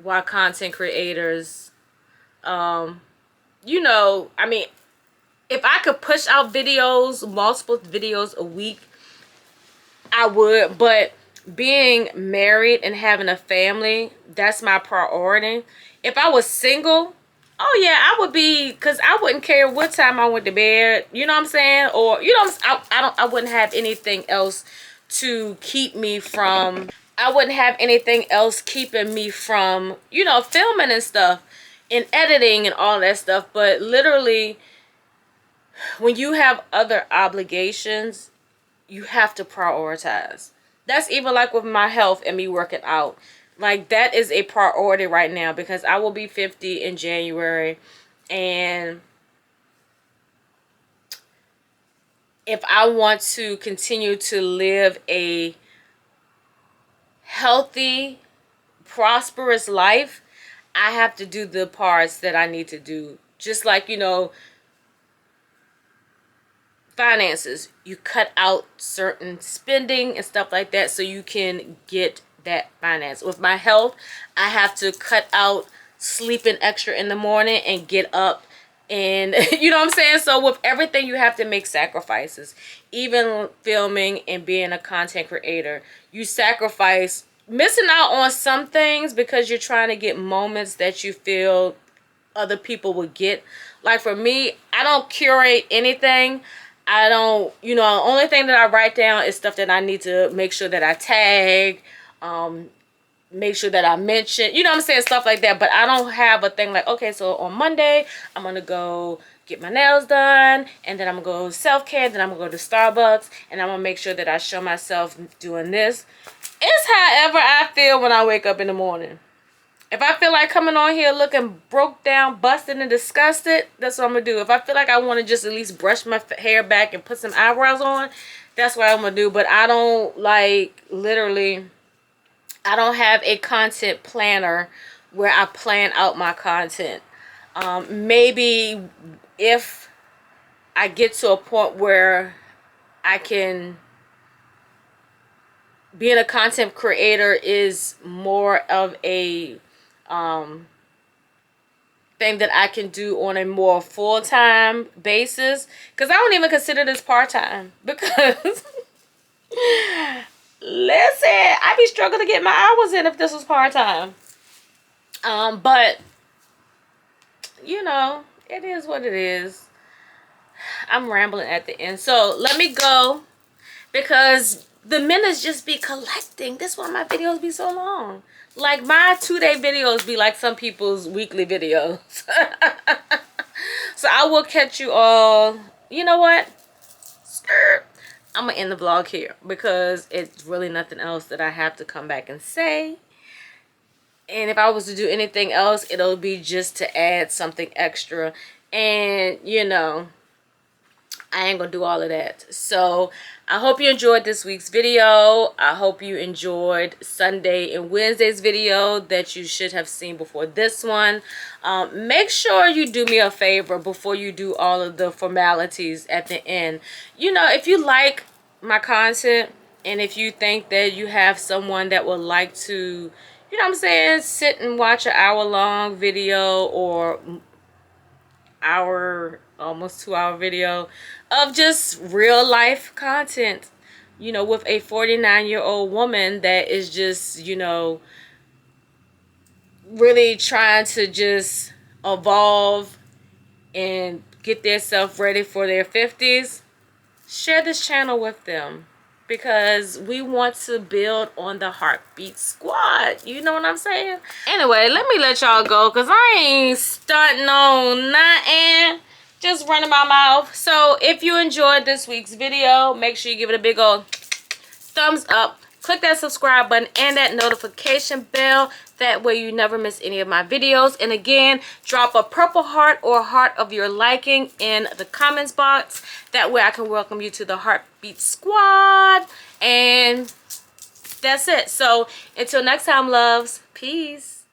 why content creators, you know, I mean, if I could push out videos, multiple videos a week, I would. But being married and having a family, that's my priority. If I was single, oh yeah, I would be, because I wouldn't care what time I went to bed. You know what I'm saying? Or, you know, I wouldn't have anything else to keep me from, I wouldn't have anything else keeping me from, you know, filming and stuff and editing and all that stuff. But literally, when you have other obligations, you have to prioritize. That's even like with my health and me working out. Like, that is a priority right now because I will be 50 in January. And if I want to continue to live a healthy, prosperous life, I have to do the parts that I need to do. Just like, you know, finances, you cut out certain spending and stuff like that so you can get that finance. With my health, I have to cut out sleeping extra in the morning and get up, and you know what I'm saying? So with everything, you have to make sacrifices. Even filming and being a content creator, you sacrifice missing out on some things because you're trying to get moments that you feel other people would get. Like for me, I don't curate anything. I don't, you know, the only thing that I write down is stuff that I need to make sure that I tag, make sure that I mention, you know what I'm saying, stuff like that. But I don't have a thing like, okay, so on Monday, I'm going to go get my nails done, and then I'm going to go self-care, then I'm going to go to Starbucks, and I'm going to make sure that I show myself doing this. It's however I feel when I wake up in the morning. If I feel like coming on here looking broke down, busted, and disgusted, that's what I'm going to do. If I feel like I want to just at least brush my hair back and put some eyebrows on, that's what I'm going to do. But I don't, like, literally, I don't have a content planner where I plan out my content. Maybe if I get to a point where I can... Being a content creator is more of a thing that I can do on a more full-time basis, because I don't even consider this part-time, because listen, I be struggling to get my hours in if this was part-time. But you know, it is what it is. I'm rambling at the end, so let me go, because the minutes just be collecting. That's why my videos be so long. Like, my 2-day videos be like some people's weekly videos. So I will catch you all. You know what? I'm going to end the vlog here because it's really nothing else that I have to come back and say. And if I was to do anything else, it'll be just to add something extra. And, you know, I ain't gonna do all of that. So I hope you enjoyed this week's video. I hope you enjoyed Sunday and Wednesday's video that you should have seen before this one. Make sure you do me a favor before you do all of the formalities at the end. You know, if you like my content and if you think that you have someone that would like to, you know what I'm saying, sit and watch an hour-long video or almost 2-hour video of just real life content, you know, with a 49-year-old woman that is just, you know, really trying to just evolve and get themselves ready for their 50s, share this channel with them, because we want to build on the Heartbeat Squad. You know what I'm saying? Anyway, let me let y'all go, because I ain't stunting on nothing. Just running my mouth. So if you enjoyed this week's video, make sure you give it a big old thumbs up. Click that subscribe button and that notification bell. That way you never miss any of my videos. And again, drop a purple heart or heart of your liking in the comments box. That way I can welcome you to the Heartbeat Squad. And that's it. So until next time, loves. Peace.